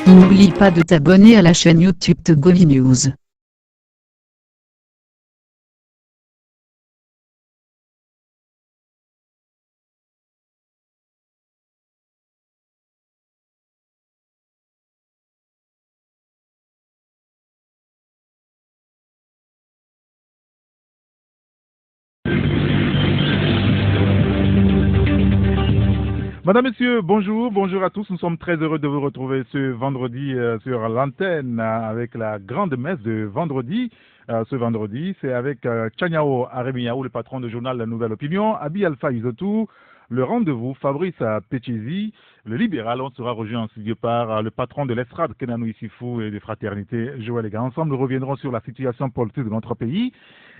N'oublie pas de t'abonner à la chaîne YouTube de Goli News. Madame, Messieurs, bonjour, bonjour à tous. Nous sommes très heureux de vous retrouver ce vendredi sur l'antenne avec la grande messe de vendredi. Ce vendredi, c'est avec Tchaniao Aremiaou, le patron du journal La Nouvelle Opinion, Abi Alpha Isotou, le rendez-vous, Fabrice Pétizi, le libéral. On sera rejoint en studio par le patron de l'estrade, Kenanou Issifou, et des fraternités, Joël Lega. Ensemble, nous reviendrons sur la situation politique de notre pays.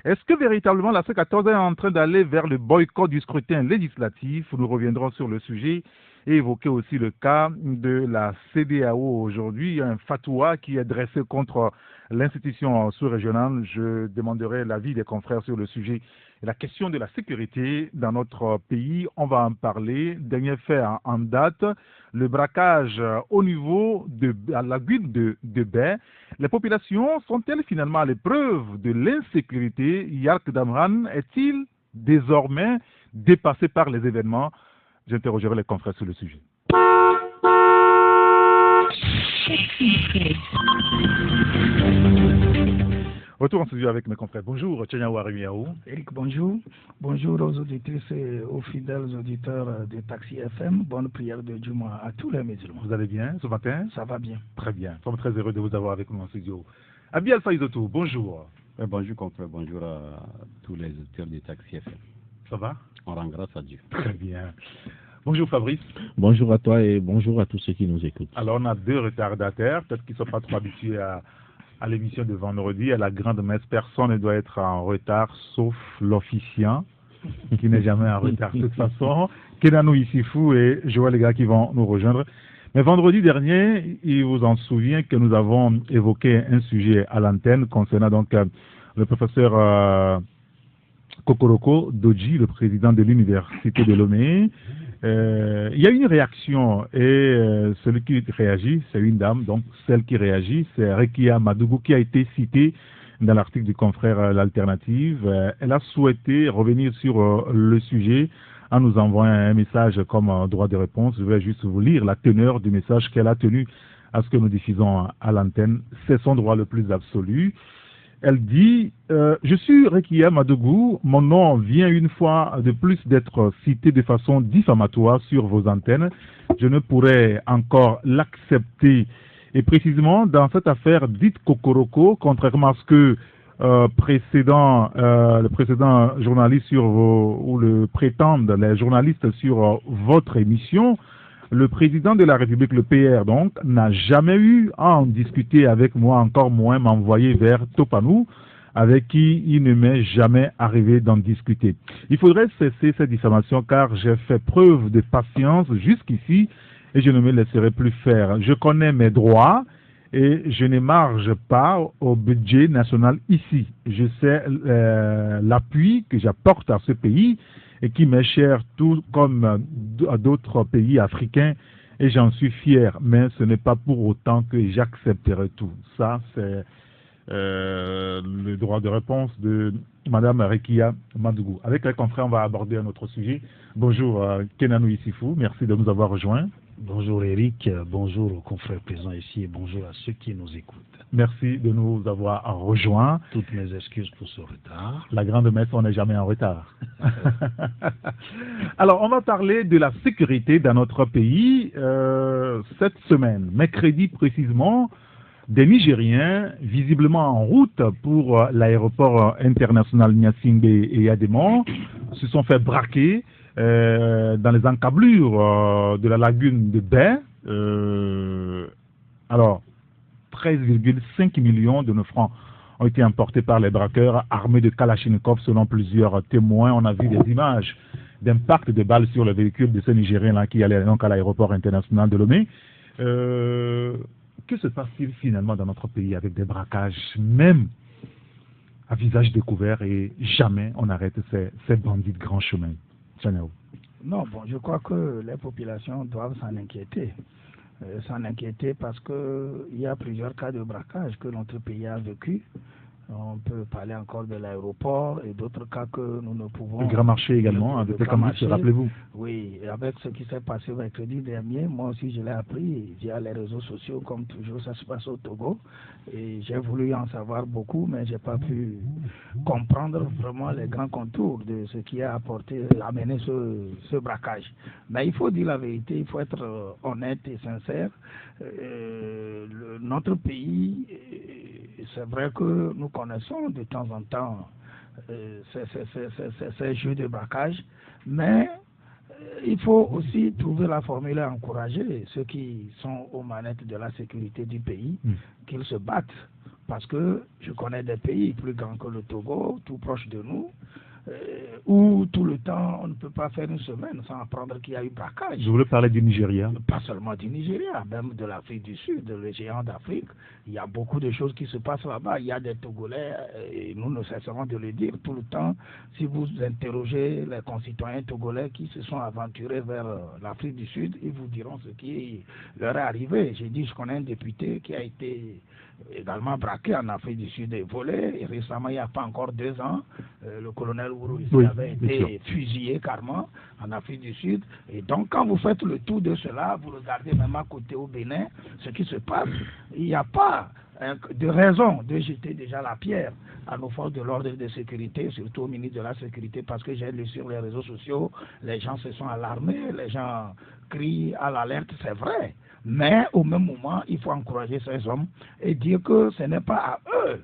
Est-ce que véritablement la C14 est en train d'aller vers le boycott du scrutin législatif? Nous reviendrons sur le sujet et évoquer aussi le cas de la CEDEAO aujourd'hui. Il y a un fatwa qui est dressé contre l'institution sous-régionale. Je demanderai l'avis des confrères sur le sujet. Et la question de la sécurité dans notre pays, on va en parler. Dernier fait en date, le braquage au niveau de la lagune de Baie. Les populations sont-elles finalement à l'épreuve de l'insécurité? Yark Damran est-il désormais dépassé par les événements? J'interrogerai les confrères sur le sujet. Retour en studio avec mes confrères. Bonjour, Tchaniao Aremiaou. Eric, bonjour. Bonjour aux auditrices et aux fidèles auditeurs de Taxi FM. Bonne prière de Juma à tous les musulmans. Vous allez bien ce matin? Ça va bien. Très bien. Nous sommes très heureux de vous avoir avec nous en studio. Abi Alpha Isotou, bonjour. Bonjour, confrère. Bonjour à tous les auditeurs de Taxi FM. Ça va? On rend grâce à Dieu. Très bien. Bonjour Fabrice. Bonjour à toi et bonjour à tous ceux qui nous écoutent. Alors on a deux retardataires, peut-être qu'ils ne sont pas trop habitués à l'émission de vendredi, à la grande messe. Personne ne doit être en retard, sauf l'officiant, qui n'est jamais en retard de toute façon. Kenanou Issifou et Joël Lega qui vont nous rejoindre. Mais vendredi dernier, il vous en souvient que nous avons évoqué un sujet à l'antenne concernant donc le professeur Kokoroko Doji, le président de l'université de Lomé. Il y a une réaction et celui qui réagit, c'est une dame, donc celle qui réagit, c'est Rekia Madougou qui a été citée dans l'article du confrère L'Alternative. Elle a souhaité revenir sur le sujet en nous envoyant un message comme droit de réponse. Je vais juste vous lire la teneur du message qu'elle a tenu à ce que nous diffusons à l'antenne. C'est son droit le plus absolu. Elle dit je suis Rekia Madougou, mon nom vient une fois de plus d'être cité de façon diffamatoire sur vos antennes. Je ne pourrais encore l'accepter. Et précisément, dans cette affaire dite Kokoroko, contrairement à ce que le précédent journaliste ou le prétendent les journalistes sur votre émission, le président de la République, le PR donc, n'a jamais eu à en discuter avec moi, encore moins m'envoyer vers Topanou, avec qui il ne m'est jamais arrivé d'en discuter. Il faudrait cesser cette diffamation car j'ai fait preuve de patience jusqu'ici et je ne me laisserai plus faire. Je connais mes droits et je n'émarge pas au budget national ici. Je sais l'appui que j'apporte à ce pays et qui m'est cher tout comme à d'autres pays africains et j'en suis fier, mais ce n'est pas pour autant que j'accepterai tout. Ça, c'est le droit de réponse de Madame Rekia Madougou. Avec les confrères, on va aborder un autre sujet. Bonjour Kenanou Issifou, merci de nous avoir rejoints. Bonjour Eric, bonjour aux confrères présents ici et bonjour à ceux qui nous écoutent. Merci de nous avoir rejoints. Toutes mes excuses pour ce retard. La grande messe, on n'est jamais en retard. Alors, on va parler de la sécurité dans notre pays cette semaine, mercredi précisément. Des Nigériens, visiblement en route pour l'aéroport international Niassingbe et Yadémon, se sont fait braquer dans les encablures de la lagune de Baie. Alors, 13,5 millions de nos francs ont été emportés par les braqueurs armés de Kalachnikov selon plusieurs témoins. On a vu des images d'impact de balles sur le véhicule de ce Nigérien-là qui allait donc à l'aéroport international de Lomé. Que se passe-t-il finalement dans notre pays avec des braquages, même à visage découvert, et jamais on arrête ces bandits de grand chemin? Chanel. Non, bon, je crois que les populations doivent s'en inquiéter. S'en inquiéter parce qu'il y a plusieurs cas de braquage que notre pays a vécu. On peut parler encore de l'aéroport et d'autres cas que nous ne pouvons... Le Grand Marché également, avec le Grand Marché, rappelez-vous. Oui, et avec ce qui s'est passé mercredi dernier, moi aussi je l'ai appris via les réseaux sociaux, comme toujours ça se passe au Togo. Et j'ai voulu en savoir beaucoup, mais je n'ai pas pu comprendre vraiment les grands contours de ce qui a amené ce braquage. Mais il faut dire la vérité, il faut être honnête et sincère. Notre pays, c'est vrai que nous connaissons de temps en temps ces jeux de braquage, mais il faut aussi trouver la formule à encourager ceux qui sont aux manettes de la sécurité du pays, qu'ils se battent. Parce que je connais des pays plus grands que le Togo, tout proche de nous, où tout le temps, on ne peut pas faire une semaine sans apprendre qu'il y a eu braquage. Je voulais parler du Nigeria. Pas seulement du Nigeria, même de l'Afrique du Sud, le géant d'Afrique. Il y a beaucoup de choses qui se passent là-bas. Il y a des Togolais, et nous ne cesserons de le dire tout le temps. Si vous interrogez les concitoyens togolais qui se sont aventurés vers l'Afrique du Sud, ils vous diront ce qui leur est arrivé. J'ai dit, je connais un député qui a été également braqué en Afrique du Sud et volé. Et récemment, il n'y a pas encore 2 ans, le colonel Ouro avait été fusillé carrément en Afrique du Sud. Et donc, quand vous faites le tour de cela, vous regardez même à côté au Bénin, ce qui se passe, il n'y a pas de raison de jeter déjà la pierre à nos forces de l'ordre et de sécurité, surtout au ministre de la Sécurité, parce que j'ai lu sur les réseaux sociaux, les gens se sont alarmés, les gens crient à l'alerte, c'est vrai. Mais au même moment, il faut encourager ces hommes et dire que ce n'est pas à eux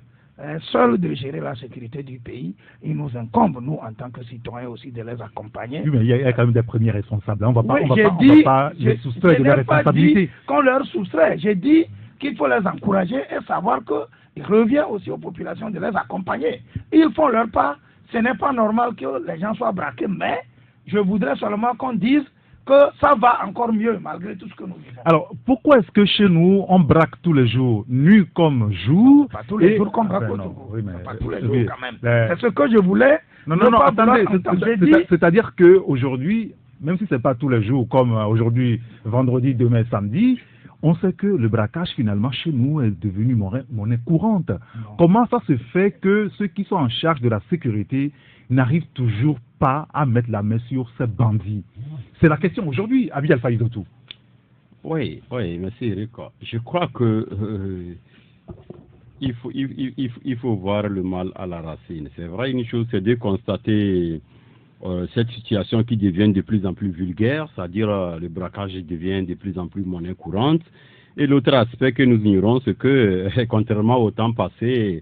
seuls de gérer la sécurité du pays. Il nous incombe, nous, en tant que citoyens aussi, de les accompagner. Oui, mais il y a quand même des premiers responsables. On ne va pas les soustraire de leurs responsabilités. Qu'on leur soustrait. J'ai dit qu'il faut les encourager et savoir qu'il revient aussi aux populations de les accompagner. Ils font leur part. Ce n'est pas normal que les gens soient braqués, mais je voudrais seulement qu'on dise que ça va encore mieux malgré tout ce que nous vivons. Alors, pourquoi est-ce que chez nous, on braque tous les jours, nuit comme jour? Pas tous les jours qu'on braque au Togo. Oui, mais pas tous les jours quand même. C'est ce que je voulais. Non, attendez. C'est-à-dire qu'aujourd'hui, même si ce n'est pas tous les jours, comme aujourd'hui, vendredi, demain, samedi, on sait que le braquage, finalement, chez nous, est devenu monnaie courante. Non. Comment ça se fait que ceux qui sont en charge de la sécurité n'arrivent toujours pas à mettre la main sur ces bandits? C'est la question aujourd'hui, Abi Alpha Idotou. Oui, merci Eric. Je crois que il faut voir le mal à la racine. C'est vrai, une chose, c'est de constater cette situation qui devient de plus en plus vulgaire, c'est-à-dire le braquage devient de plus en plus monnaie courante. Et l'autre aspect que nous ignorons, c'est que, contrairement au temps passé,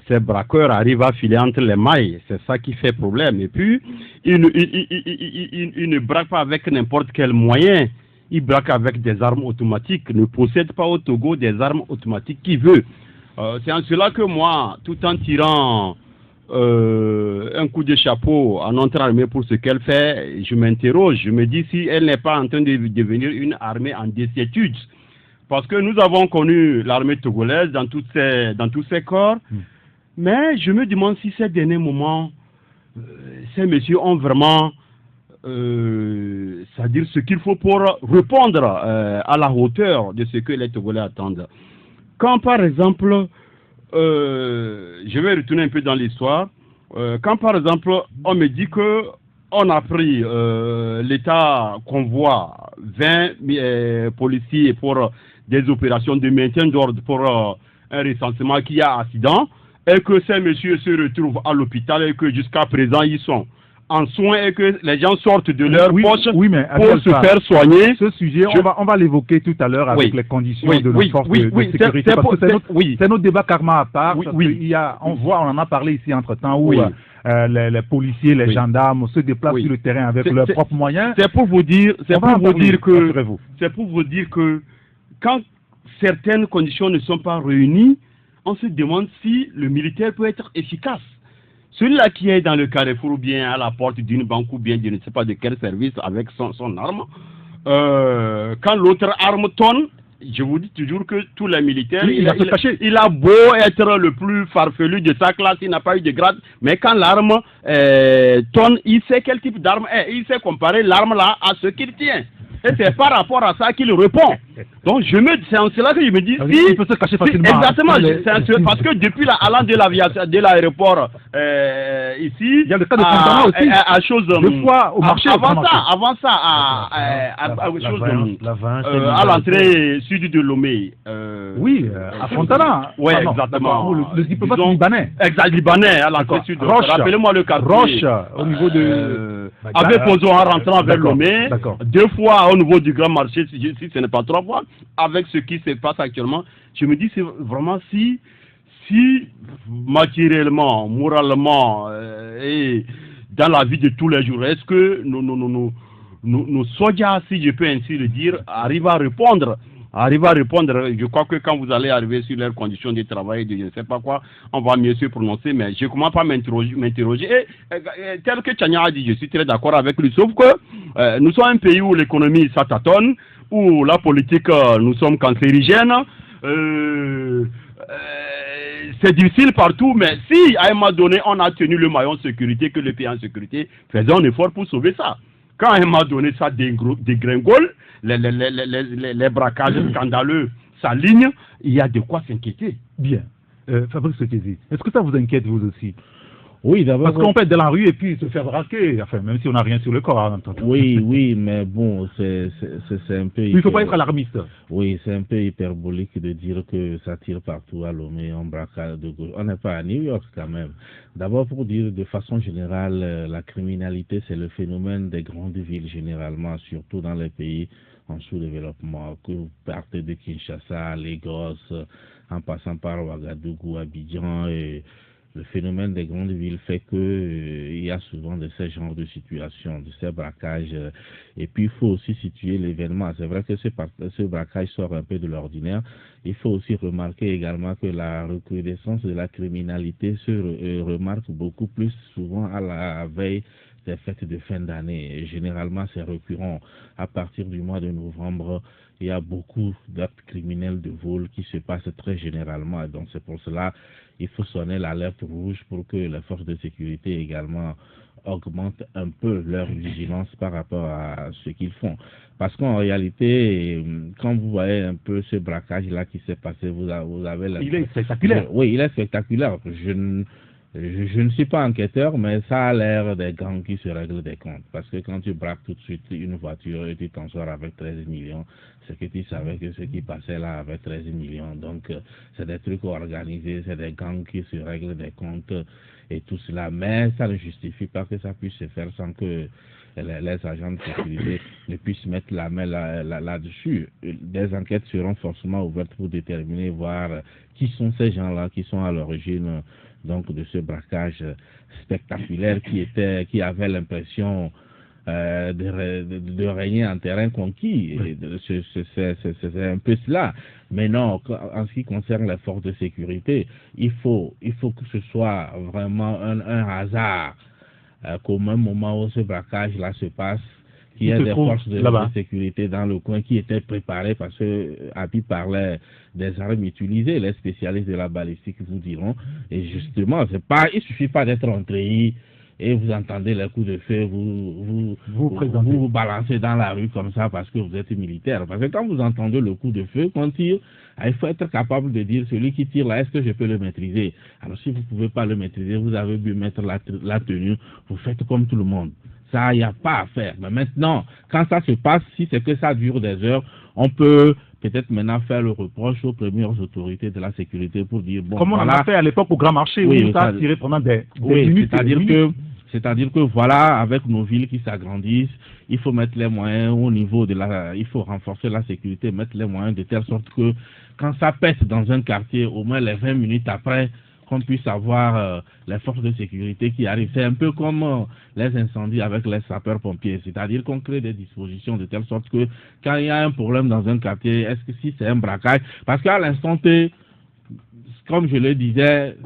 ces braqueurs arrivent à filer entre les mailles. C'est ça qui fait problème. Et puis, ils ne braquent pas avec n'importe quel moyen. Ils braquent avec des armes automatiques. Ils ne possèdent pas au Togo des armes automatiques qu'ils veulent. C'est en cela que moi, tout en tirant un coup de chapeau à notre armée pour ce qu'elle fait, je m'interroge. Je me dis si elle n'est pas en train de devenir une armée en désuétude. Parce que nous avons connu l'armée togolaise dans tous ses corps. Mais je me demande si ces derniers moments, ces messieurs ont vraiment, c'est-à-dire ce qu'il faut pour répondre à la hauteur de ce que les Togolais attendent. Quand par exemple, je vais retourner un peu dans l'histoire, quand par exemple on me dit que on a pris l'État convoi 20 policiers pour des opérations de maintien d'ordre pour un recensement qui a accident, et que ces messieurs se retrouvent à l'hôpital et que jusqu'à présent ils sont en soins et que les gens sortent de leur poche pour se faire soigner. Ce sujet, on va l'évoquer tout à l'heure avec les conditions de nos forces de sécurité. C'est notre débat karma à part. On en a parlé ici entre-temps où les policiers, les gendarmes se déplacent sur le terrain avec leurs propres moyens. C'est pour vous dire que quand certaines conditions ne sont pas réunies, on se demande si le militaire peut être efficace. celui-là qui est dans le carrefour ou bien à la porte d'une banque ou bien je ne sais pas de quel service avec son arme, quand l'autre arme tonne, je vous dis toujours que tous les militaires, il va se cacher. Il a beau être le plus farfelu de sa classe, il n'a pas eu de grade, mais quand l'arme tonne, il sait quel type d'arme est, il sait comparer l'arme là à ce qu'il tient. Et c'est par rapport à ça qu'il répond. Donc c'est en cela que je me dis, il peut se cacher facilement. Exactement, parce que depuis allant de l'aviation, de l'aéroport ici, il y a le cas de Fontana aussi. À chose, deux fois au marché. Avant ça, à l'entrée sud de Lomé. Oui, à Fontana. Oui, exactement. Le diplomate libanais. Exact, libanais, à l'entrée sud. Rappelez-moi le quartier. Roche, au niveau de... avec Pozo en rentrant vers Lomé, 2 fois au niveau du grand marché, si ce n'est pas 3 fois, avec ce qui se passe actuellement, je me dis, c'est vraiment si matériellement, moralement et dans la vie de tous les jours, est-ce que nos soldats, si je peux ainsi le dire, arrivent à répondre. Je crois que quand vous allez arriver sur leurs conditions de travail, de je ne sais pas quoi, on va mieux se prononcer, mais je ne commence pas à m'interroger. Et tel que Tchania a dit, je suis très d'accord avec lui, sauf que nous sommes un pays où l'économie ça tâtonne, où la politique, nous sommes cancérigènes. C'est difficile partout, mais si à un moment donné on a tenu le maillon de sécurité, que le pays est en sécurité, faisons un effort pour sauver ça. Quand à un moment donné ça dégringole, les braquages scandaleux s'alignent, il y a de quoi s'inquiéter. Bien. Fabrice Kézi, est-ce que ça vous inquiète vous aussi? Oui, d'abord. Parce qu'on peut être dans la rue et puis se faire braquer, enfin, même si on n'a rien sur le corps. Hein, oui, mais bon, c'est un peu... Il ne faut pas être alarmiste. Oui, c'est un peu hyperbolique de dire que ça tire partout à Lomé, on braquage de gauche. On n'est pas à New York quand même. D'abord, pour dire de façon générale, la criminalité, c'est le phénomène des grandes villes généralement, surtout dans les pays en sous-développement, que vous partez de Kinshasa, Lagos, en passant par Ouagadougou, Abidjan et... Le phénomène des grandes villes fait que il y a souvent de ces genres de situations, de ces braquages. Et puis, il faut aussi situer l'événement. C'est vrai que ce braquage sort un peu de l'ordinaire. Il faut aussi remarquer également que la recrudescence de la criminalité se remarque beaucoup plus souvent à la veille des fêtes de fin d'année. Généralement, c'est récurrent. À partir du mois de novembre, il y a beaucoup d'actes criminels de vol qui se passent très généralement. Donc, c'est pour cela il faut sonner l'alerte rouge pour que les forces de sécurité également augmentent un peu leur vigilance par rapport à ce qu'ils font. Parce qu'en réalité, quand vous voyez un peu ce braquage-là qui s'est passé, vous avez... Il est spectaculaire. Oui, il est spectaculaire. Je ne suis pas enquêteur, mais ça a l'air des gangs qui se règlent des comptes. Parce que quand tu braques tout de suite une voiture et tu t'en sors avec 13 millions, c'est que tu savais que ce qui passait là avait 13 millions. Donc, c'est des trucs organisés, c'est des gangs qui se règlent des comptes et tout cela. Mais ça ne justifie pas que ça puisse se faire sans que les agents de sécurité ne puissent mettre la main là-dessus. Des enquêtes seront forcément ouvertes pour déterminer, voir qui sont ces gens-là qui sont à l'origine donc de ce braquage spectaculaire qui avait l'impression de régner en terrain conquis. C'est un peu cela. Mais non, en ce qui concerne les forces de sécurité, il faut que ce soit vraiment un hasard qu'au même moment où ce braquage-là se passe, qu'il y ait des forces de sécurité dans le coin qui étaient préparées, parce que Abi parlait des armes utilisées, les spécialistes de la balistique vous diront, et justement, il suffit pas d'être entré et vous entendez les coups de feu, vous balancez dans la rue comme ça parce que vous êtes militaire. Parce que quand vous entendez le coup de feu, qu'on tire, il faut être capable de dire, celui qui tire là, est-ce que je peux le maîtriser? Alors si vous ne pouvez pas le maîtriser, vous avez dû mettre la tenue, vous faites comme tout le monde. Ça, il n'y a pas à faire. Mais maintenant, quand ça se passe, si c'est que ça dure des heures, on peut peut-être maintenant faire le reproche aux premières autorités de la sécurité pour dire, bon, comme on en a fait à l'époque au Grand Marché, où ça a tiré pendant des minutes. C'est-à-dire que voilà, avec nos villes qui s'agrandissent, il faut mettre les moyens au niveau il faut renforcer la sécurité, mettre les moyens de telle sorte que quand ça pète dans un quartier, au moins les 20 minutes après, qu'on puisse avoir les forces de sécurité qui arrivent. C'est un peu comme les incendies avec les sapeurs-pompiers, c'est-à-dire qu'on crée des dispositions de telle sorte que quand il y a un problème dans un quartier, est-ce que si c'est un braquage, parce qu'à l'instant T, comme je le disais,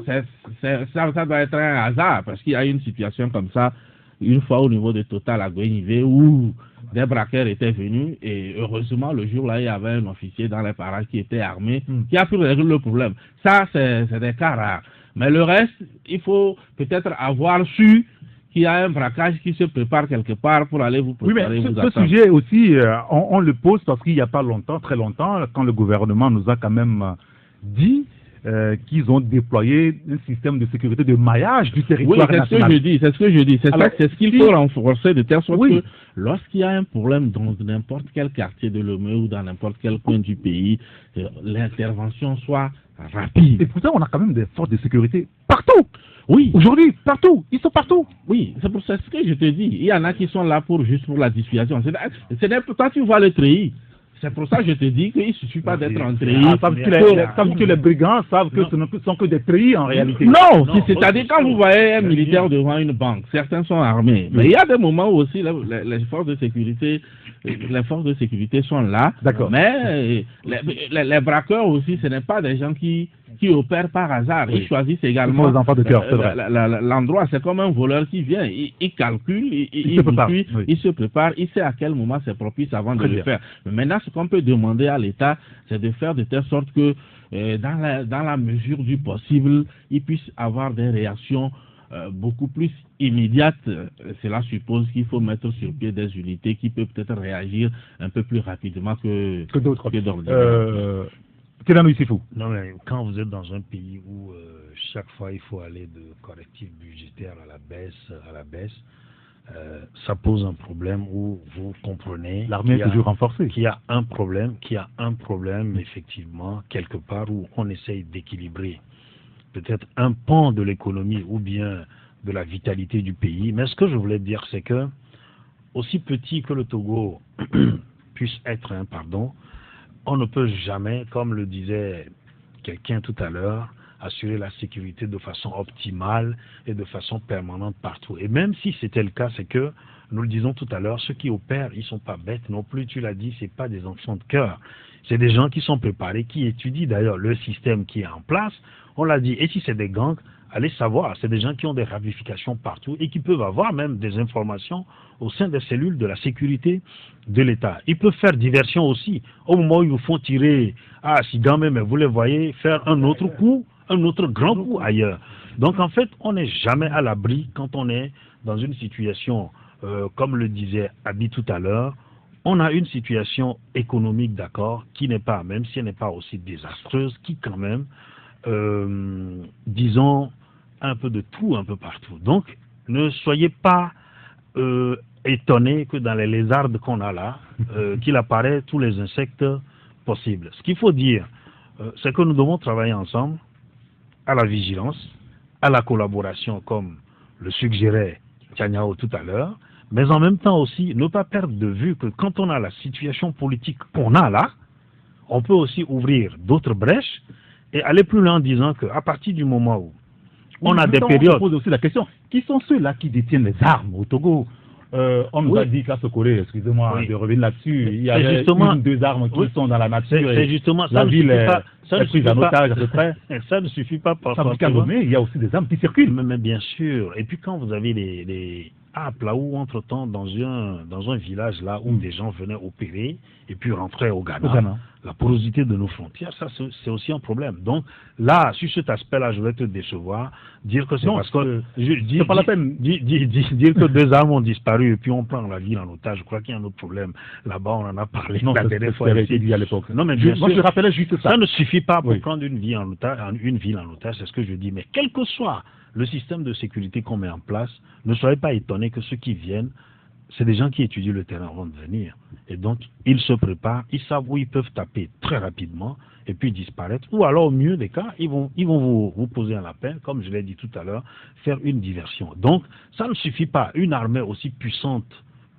ça doit être un hasard, parce qu'il y a une situation comme ça, une fois au niveau de Total à Guénivé, où des braqueurs étaient venus, et heureusement, le jour-là, il y avait un officier dans les parages qui était armé, qui a pu résoudre le problème. Ça, c'est des cas rares. Mais le reste, il faut peut-être avoir su qu'il y a un braquage qui se prépare quelque part pour aller vous préparer. Oui, mais ce sujet aussi, on le pose parce qu'il n'y a pas longtemps, très longtemps, quand le gouvernement nous a quand même dit qu'ils ont déployé un système de sécurité de maillage du territoire national. Oui, c'est ce que je dis. C'est ce qu'il faut renforcer de telle sorte que lorsqu'il y a un problème dans n'importe quel quartier de Lomé ou dans n'importe quel coin du pays, l'intervention soit rapide. Et pourtant, on a quand même des forces de sécurité partout. Oui. Aujourd'hui, partout. Ils sont partout. Oui, c'est pour ça que je te dis. Il y en a qui sont là juste pour la dissuasion. Toi, tu vois le treillis. C'est pour ça que je te dis qu'il ne suffit pas d'être en treillis. Savent que les brigands savent que ce ne sont que des treillis en réalité. Non, c'est-à-dire quand vous voyez un militaire devant une banque, certains sont armés. Mais il y a des moments où aussi les forces de sécurité, sont là. D'accord. Mais les braqueurs aussi, ce n'est pas des gens qui opèrent par hasard. Ils choisissent également les enfants de cœur, c'est vrai. L'endroit. C'est comme un voleur qui vient. Il calcule, il se prépare, il sait à quel moment c'est propice avant de le faire. Mais maintenant, ce qu'on peut demander à l'État, c'est de faire de telle sorte que dans la mesure du possible, il puisse avoir des réactions beaucoup plus immédiates. Cela suppose qu'il faut mettre sur pied des unités qui peuvent peut-être réagir un peu plus rapidement que d'autres. Non, mais quand vous êtes dans un pays où chaque fois il faut aller de correctifs budgétaires à la baisse, ça pose un problème où vous comprenez l'armée est toujours renforcée. Qu'il y a un problème effectivement quelque part où on essaye d'équilibrer peut-être un pan de l'économie ou bien de la vitalité du pays. Mais ce que je voulais dire, c'est que aussi petit que le Togo puisse être, on ne peut jamais, comme le disait quelqu'un tout à l'heure, assurer la sécurité de façon optimale et de façon permanente partout. Et même si c'était le cas, c'est que, nous le disons tout à l'heure, ceux qui opèrent, ils ne sont pas bêtes non plus, tu l'as dit, ce n'est pas des enfants de cœur. C'est des gens qui sont préparés, qui étudient d'ailleurs le système qui est en place. On l'a dit, et si c'est des gangs, allez savoir, c'est des gens qui ont des ramifications partout et qui peuvent avoir même des informations au sein des cellules de la sécurité de l'État. Ils peuvent faire diversion aussi. Au moment où ils vous font tirer si quand même, vous les voyez faire un autre coup, un autre grand coup ailleurs. Donc en fait, on n'est jamais à l'abri quand on est dans une situation, comme le disait Abi tout à l'heure, on a une situation économique, d'accord, qui n'est pas, même si elle n'est pas aussi désastreuse, qui quand même, disons, un peu de tout, un peu partout. Donc, ne soyez pas étonnés que dans les lézardes qu'on a là, qu'il apparaît tous les insectes possibles. Ce qu'il faut dire, c'est que nous devons travailler ensemble à la vigilance, à la collaboration, comme le suggérait Tianyao tout à l'heure, mais en même temps aussi, ne pas perdre de vue que quand on a la situation politique qu'on a là, on peut aussi ouvrir d'autres brèches et aller plus loin en disant qu'à partir du moment où on a des périodes... On pose aussi la question, qui sont ceux-là qui détiennent les armes au Togo? On nous a dit qu'à Sokolé, excusez-moi de revenir là-dessus, il y a deux armes qui sont dans la nature. C'est justement la ville est prise en otage à peu près. Ça ne suffit pas parfois. Il y a aussi des armes qui circulent. Mais bien sûr. Et puis quand vous avez les là où entre-temps dans un village là où des gens venaient opérer et puis rentraient au Ghana. La porosité de nos frontières, ça c'est aussi un problème. Donc là, sur cet aspect-là, je vais te décevoir, dire que c'est parce que c'est pas la peine. Dire que deux armes ont disparu et puis on prend la ville en otage. Je crois qu'il y a un autre problème. Là-bas, on en a parlé la dernière fois. Dit à l'époque. Non, mais moi je rappelais juste ça. Ça ne suffit pas pour prendre une ville en otage, c'est ce que je dis. Mais quel que soit le système de sécurité qu'on met en place, ne soyez pas étonnés que ceux qui viennent, c'est des gens qui étudient le terrain avant de venir. Et donc, ils se préparent, ils savent où ils peuvent taper très rapidement et puis disparaître. Ou alors, au mieux des cas, ils vont vous poser un appel, comme je l'ai dit tout à l'heure, faire une diversion. Donc, ça ne suffit pas. Une armée aussi puissante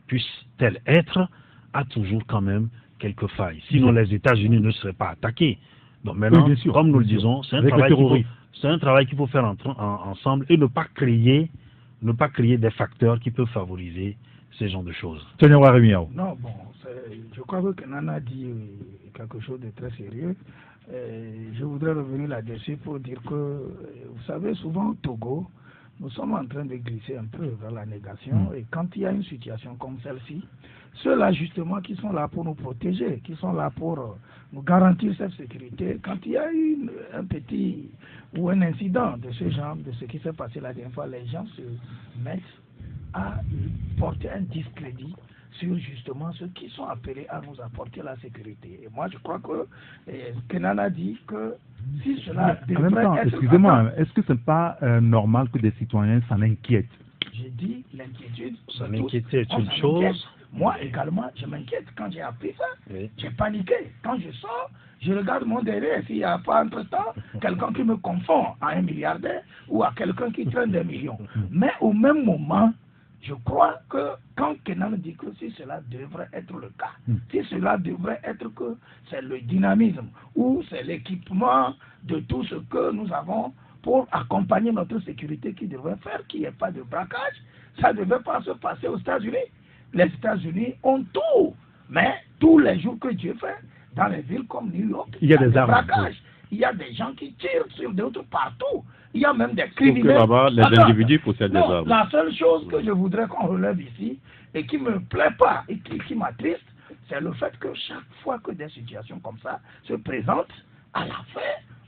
puisse-t-elle être, a toujours quand même quelques failles. Sinon, les États-Unis ne seraient pas attaqués. Donc maintenant, comme nous le disons, c'est un travail qu'il faut faire ensemble et ne pas créer des facteurs qui peuvent favoriser ces genres de choses. Non, bon, je crois que Nana dit quelque chose de très sérieux. Je voudrais revenir là-dessus pour dire que, vous savez, souvent au Togo, nous sommes en train de glisser un peu vers la négation. Et quand il y a une situation comme celle-ci, ceux-là justement qui sont là pour nous protéger, qui sont là pour nous garantir cette sécurité, quand il y a un petit ou un incident de ce genre, de ce qui s'est passé la dernière fois, les gens se mettent à porter un discrédit sur justement ceux qui sont appelés à nous apporter la sécurité. Et moi, je crois que Kenan a dit que si cela en même temps, être... excusez-moi, est-ce que ce n'est pas normal que des citoyens s'en inquiètent? J'ai dit l'inquiétude. S'en inquiéter est une chose. Moi également, je m'inquiète quand j'ai appris ça. Oui. J'ai paniqué. Quand je sors, je regarde mon derrière s'il n'y a pas entre-temps quelqu'un qui me confond à un milliardaire ou à quelqu'un qui traîne des millions. Mais au même moment, je crois que quand Kenan dit que si cela devrait être le cas, si cela devrait être que c'est le dynamisme ou c'est l'équipement de tout ce que nous avons pour accompagner notre sécurité qui devrait faire qu'il n'y ait pas de braquage, ça ne devait pas se passer aux États-Unis. Les États-Unis ont tout, mais tous les jours que Dieu fait, dans les villes comme New York, il y a des armes. braquages. Il y a des gens qui tirent sur d'autres partout. Il y a même des criminels. Là-bas, les individus possèdent des armes. La seule chose que je voudrais qu'on relève ici, et qui ne me plaît pas, et qui m'attriste, c'est le fait que chaque fois que des situations comme ça se présentent, à la fin,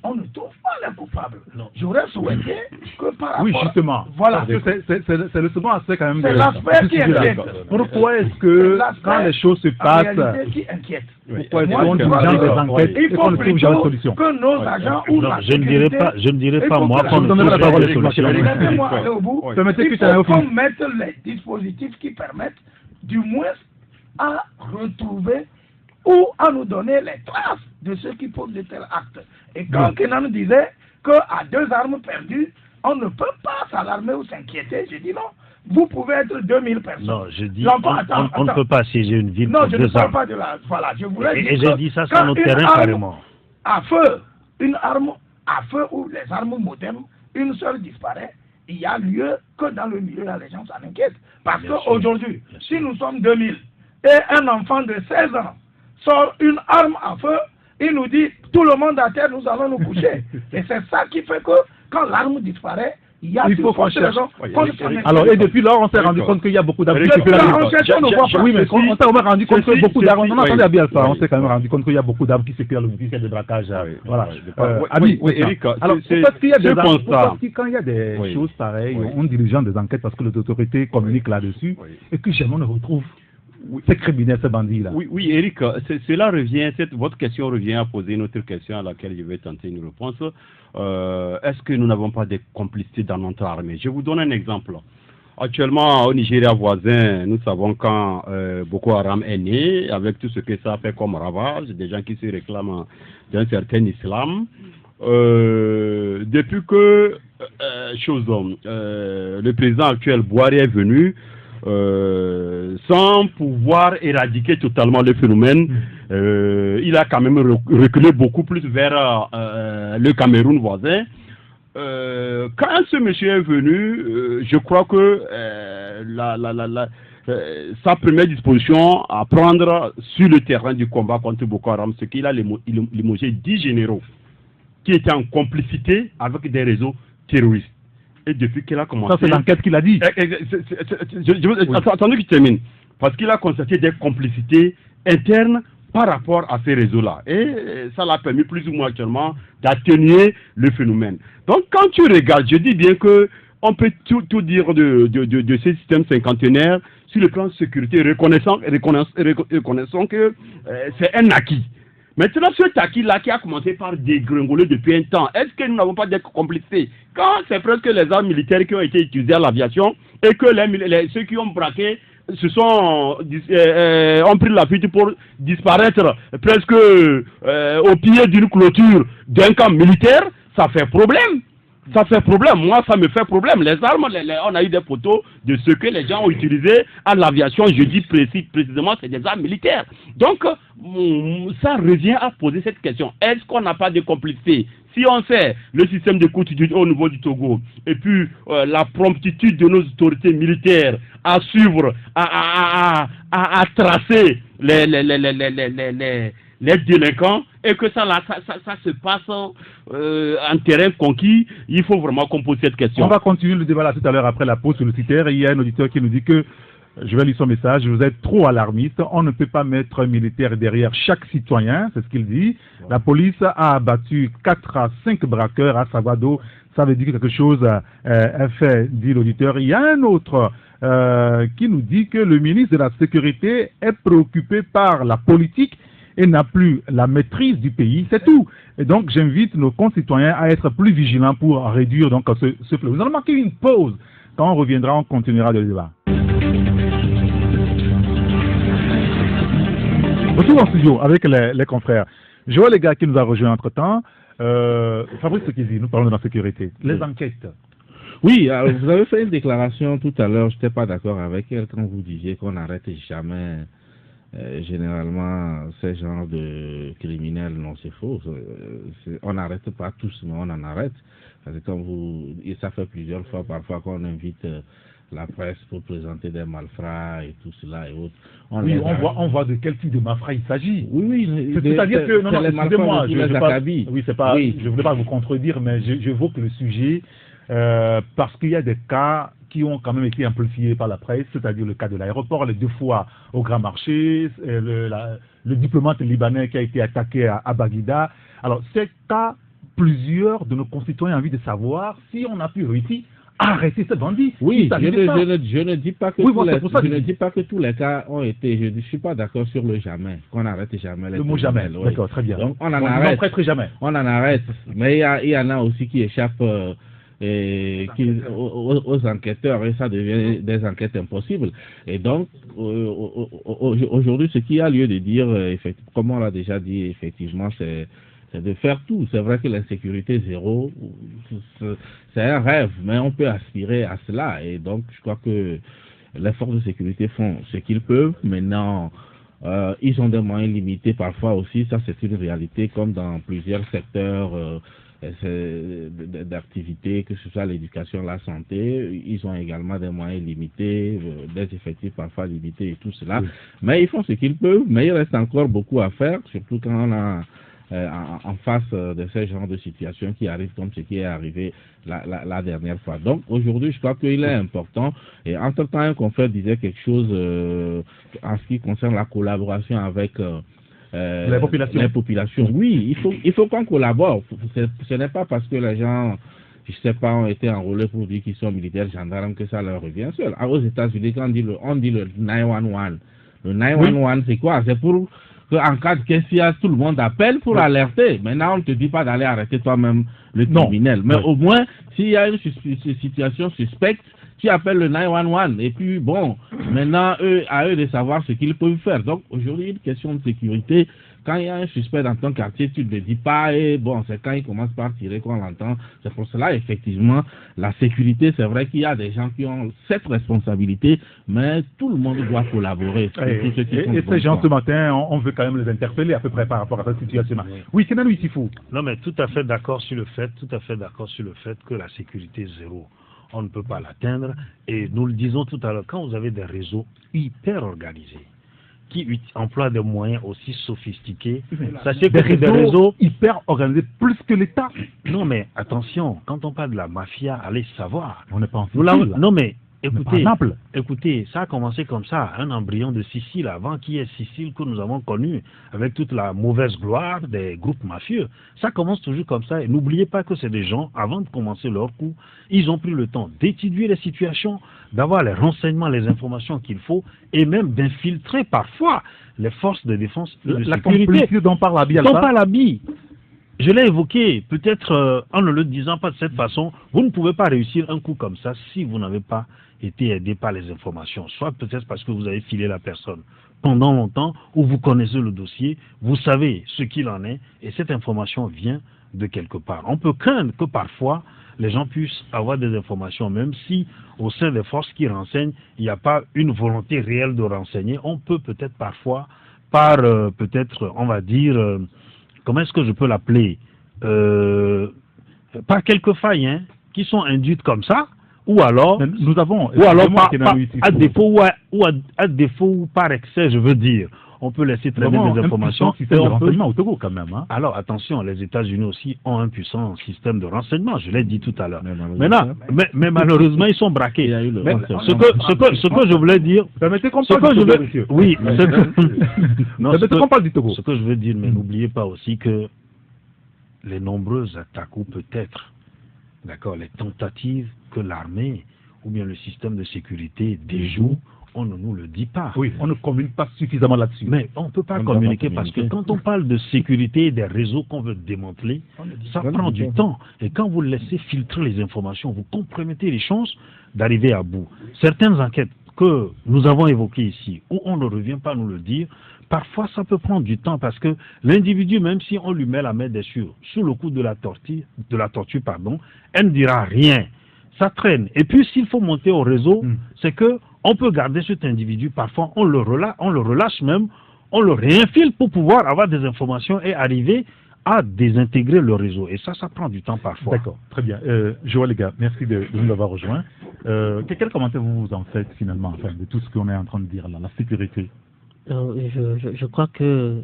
on ne trouve pas les coupables. J'aurais souhaité que par rapport... Oui, justement. Voilà. C'est le second aspect quand même. C'est l'aspect qui inquiète. Pourquoi est-ce que quand les choses se passent, qui inquiète. pourquoi est-ce qu'on dirige des enquêtes et qu'on ne trouve jamais de solution? Que nos agents ou la je ne dirais pas moi qu'on ne trouve pas de solution. Laissez-moi aller au bout. Il faut qu'on mette les dispositifs qui permettent du moins à retrouver ou à nous donner les traces de ceux qui posent de tels actes. Et quand Kenan nous disait qu'à 2 armes perdues, on ne peut pas s'alarmer ou s'inquiéter, je dis non. Vous pouvez être 2000 personnes. Non, je dis on ne peut pas assiéger une ville pour 2 armes. Non, je ne parle pas de la... Voilà, je voulais dire et j'ai dit ça sur notre terrain carrément. À feu, une arme à feu ou les armes modernes, une seule disparaît, il y a lieu que dans le milieu, les gens s'en inquiètent. Parce qu'aujourd'hui, si nous sommes 2000 et un enfant de 16 ans sort une arme à feu, il nous dit tout le monde à terre, nous allons nous coucher. Et c'est ça qui fait que quand l'arme disparaît, il faut qu'on cherche. Alors, et depuis lors, on s'est rendu compte qu'il y a beaucoup d'armes qui circulent. Oui, mais on s'est rendu compte que beaucoup d'armes, on entendait bien ça, on s'est quand même rendu compte qu'il y a beaucoup d'armes qui circulent, il y a des braquages. Voilà. Oui, Eric, alors, parce qu'il y a des armes, quand il y a des choses pareilles, on dirigeant des enquêtes parce que les autorités communiquent là-dessus, et que jamais on ne retrouve ces criminels, ces bandits-là. Oui, Eric, cela revient, votre question revient à poser une autre question à laquelle je vais tenter une réponse. Est-ce que nous n'avons pas de complicité dans notre armée? Je vous donne un exemple. Actuellement, au Nigeria voisin, nous savons quand Boko Haram est né, avec tout ce que ça fait comme ravage, des gens qui se réclament d'un certain islam. Depuis que le président actuel, Buhari, est venu, sans pouvoir éradiquer totalement le phénomène, il a quand même reculé beaucoup plus vers le Cameroun voisin. Quand ce monsieur est venu, je crois que sa première disposition à prendre sur le terrain du combat contre Boko Haram, c'est qu'il a limogé 10 généraux qui étaient en complicité avec des réseaux terroristes. Et depuis qu'il a commencé... Ça, c'est l'enquête qu'il a dit. Attendez qu'il termine. Parce qu'il a constaté des complicités internes par rapport à ces réseaux-là. Et ça l'a permis plus ou moins actuellement d'atténuer le phénomène. Donc, quand tu regardes, je dis bien que on peut tout dire de ces systèmes cinquantenaires sur le plan de sécurité, reconnaissant que c'est un acquis. Maintenant, ce acquis-là qui a commencé par dégringoler depuis un temps, est-ce que nous n'avons pas d'être complicés? Quand c'est presque les armes militaires qui ont été utilisées à l'aviation et que ceux qui ont braqué ont pris la fuite pour disparaître presque au pied d'une clôture d'un camp militaire, ça fait problème. Ça fait problème. Moi, ça me fait problème. Les armes, on a eu des photos de ce que les gens ont utilisé à l'aviation, je dis précisément, c'est des armes militaires. Donc, ça revient à poser cette question. Est-ce qu'on n'a pas de complicité? Si on sait le système de couture au niveau du Togo, et puis la promptitude de nos autorités militaires à suivre, à tracer les délinquants, et que ça se passe en terrain conquis, il faut vraiment qu'on pose cette question. On va continuer le débat là tout à l'heure après la pause publicitaire. Il y a un auditeur qui nous dit que, je vais lire son message, vous êtes trop alarmiste, on ne peut pas mettre un militaire derrière chaque citoyen, c'est ce qu'il dit. La police a abattu 4 à 5 braqueurs à Savado, ça veut dire quelque chose est fait, dit l'auditeur. Il y a un autre qui nous dit que le ministre de la Sécurité est préoccupé par la politique et n'a plus la maîtrise du pays, c'est tout. Et donc j'invite nos concitoyens à être plus vigilants pour réduire donc ce flot. Nous allons marquer une pause. Quand on reviendra, on continuera le débat. Retour en studio avec les confrères. Je vois les gars qui nous a rejoints entre-temps. Fabrice Kizi, nous parlons de la sécurité. Les enquêtes. Oui, vous avez fait une déclaration tout à l'heure, je n'étais pas d'accord avec elle quand vous disiez qu'on n'arrête jamais généralement ces genres de criminels. Non, c'est faux. On n'arrête pas tous, mais on en arrête. Parce que et ça fait plusieurs fois parfois qu'on invite la presse pour présenter des malfrats et tout cela et autres. On voit de quel type de malfrats il s'agit. Oui, c'est-à-dire que, non, excusez-moi, je ne voulais pas vous contredire, mais j'évoque le sujet parce qu'il y a des cas qui ont quand même été amplifiés par la presse, c'est-à-dire le cas de l'aéroport, les 2 fois au Grand Marché, le diplomate libanais qui a été attaqué à Baguida. Alors, ces cas, plusieurs de nos concitoyens ont envie de savoir si on a pu réussir arrêter ce bandit. Oui, je ne dis pas que ne dis pas que tous les cas ont été. Je ne suis pas d'accord sur le jamais. Qu'on n'arrête jamais les. Le mot jamais. Oui. D'accord, très bien. Donc on en arrête. Jamais. On en arrête. Mais il y en a aussi qui échappent aux enquêteurs, et ça devient des enquêtes impossibles. Et donc aujourd'hui, ce qu'il y a lieu de dire, comme on l'a déjà dit, effectivement, c'est de faire tout. C'est vrai que l'insécurité zéro, c'est un rêve, mais on peut aspirer à cela. Et donc, je crois que les forces de sécurité font ce qu'ils peuvent. Maintenant, ils ont des moyens limités parfois aussi. Ça, c'est une réalité, comme dans plusieurs secteurs d'activité, que ce soit l'éducation, la santé. Ils ont également des moyens limités, des effectifs parfois limités et tout cela. Oui. Mais ils font ce qu'ils peuvent, mais il reste encore beaucoup à faire, surtout quand on a en face de ce genre de situation qui arrive comme ce qui est arrivé la dernière fois. Donc aujourd'hui, je crois qu'il est important. Et entre-temps, un confrère disait quelque chose en ce qui concerne la collaboration avec les populations. Oui, il faut qu'on collabore. Ce n'est pas parce que les gens, je sais pas, ont été enrôlés pour dire qu'ils sont militaires, gendarmes, que ça leur revient seul. Aux États-Unis, quand on dit le 911, le 911, c'est quoi? C'est pour qu'en cas de question, tout le monde appelle pour alerter. Maintenant, on ne te dit pas d'aller arrêter toi-même le criminel. Mais au moins, s'il y a une situation suspecte, tu appelles le 911. Et puis, bon, maintenant, à eux de savoir ce qu'ils peuvent faire. Donc, aujourd'hui, une question de sécurité. Quand il y a un suspect dans ton quartier, tu ne le dis pas, et bon, c'est quand il commence par tirer qu'on l'entend. C'est pour cela, effectivement, la sécurité, c'est vrai qu'il y a des gens qui ont cette responsabilité, mais tout le monde doit collaborer. Et ces gens, ce matin, on veut quand même les interpeller à peu près par rapport à cette situation. Oui, Kenan Ouissifou. Non, mais tout à fait d'accord sur le fait que la sécurité est zéro. On ne peut pas l'atteindre. Et nous le disons tout à l'heure, quand vous avez des réseaux hyper organisés, qui emploient des moyens aussi sophistiqués, sachez que c'est des réseaux hyper organisés, plus que l'État. Non, mais attention, quand on parle de la mafia, allez savoir. On n'est pas en Sicile. Non, mais écoutez, ça a commencé comme ça, un embryon de Sicile, avant qui est Sicile que nous avons connu, avec toute la mauvaise gloire des groupes mafieux. Ça commence toujours comme ça, et n'oubliez pas que c'est des gens, avant de commencer leur coup, ils ont pris le temps d'étudier les situations, d'avoir les renseignements, les informations qu'il faut, et même d'infiltrer parfois les forces de défense et de sécurité. Dont parle Abiy. Je l'ai évoqué, peut-être en ne le disant pas de cette façon, vous ne pouvez pas réussir un coup comme ça si vous n'avez pas été aidé par les informations, soit peut-être parce que vous avez filé la personne pendant longtemps, ou vous connaissez le dossier, vous savez ce qu'il en est, et cette information vient de quelque part. On peut craindre que parfois, les gens puissent avoir des informations, même si au sein des forces qui renseignent, il n'y a pas une volonté réelle de renseigner. On peut peut-être parfois, par peut-être, on va dire, comment est-ce que je peux l'appeler, par quelques failles hein, qui sont induites comme ça, ou alors, nous avons, à défaut à défaut ou par excès, je veux dire. On peut laisser traîner des informations. Système de renseignement au Togo quand même. Hein. Alors attention, les États-Unis aussi ont un puissant système de renseignement, je l'ai dit tout à l'heure. Mais malheureusement, ils sont braqués. Ce que je voulais dire... Permettez qu'on parle du Togo, monsieur. Oui, permettez qu'on parle du Togo. Ce que je veux dire, mais n'oubliez pas aussi que les nombreuses attaques, ou peut-être, d'accord, les tentatives que l'armée ou bien le système de sécurité déjoue, on ne nous le dit pas. Oui, on ne communique pas suffisamment là-dessus. Mais on ne peut pas communiquer parce que quand on parle de sécurité et des réseaux qu'on veut démanteler, ça prend du temps. Et quand vous laissez filtrer les informations, vous compromettez les chances d'arriver à bout. Certaines enquêtes que nous avons évoquées ici, où on ne revient pas nous le dire, parfois ça peut prendre du temps parce que l'individu, même si on lui met la main dessus, sous le coup de la torture, elle ne dira rien. Ça traîne. Et puis s'il faut monter au réseau, c'est que on peut garder cet individu, parfois on le relâche même, on le réinfile pour pouvoir avoir des informations et arriver à désintégrer le réseau. Et ça prend du temps parfois. D'accord, très bien. Joël, les gars, merci de nous avoir rejoints. Quel commentaire vous en faites finalement, enfin, de tout ce qu'on est en train de dire là, la sécurité? Je crois que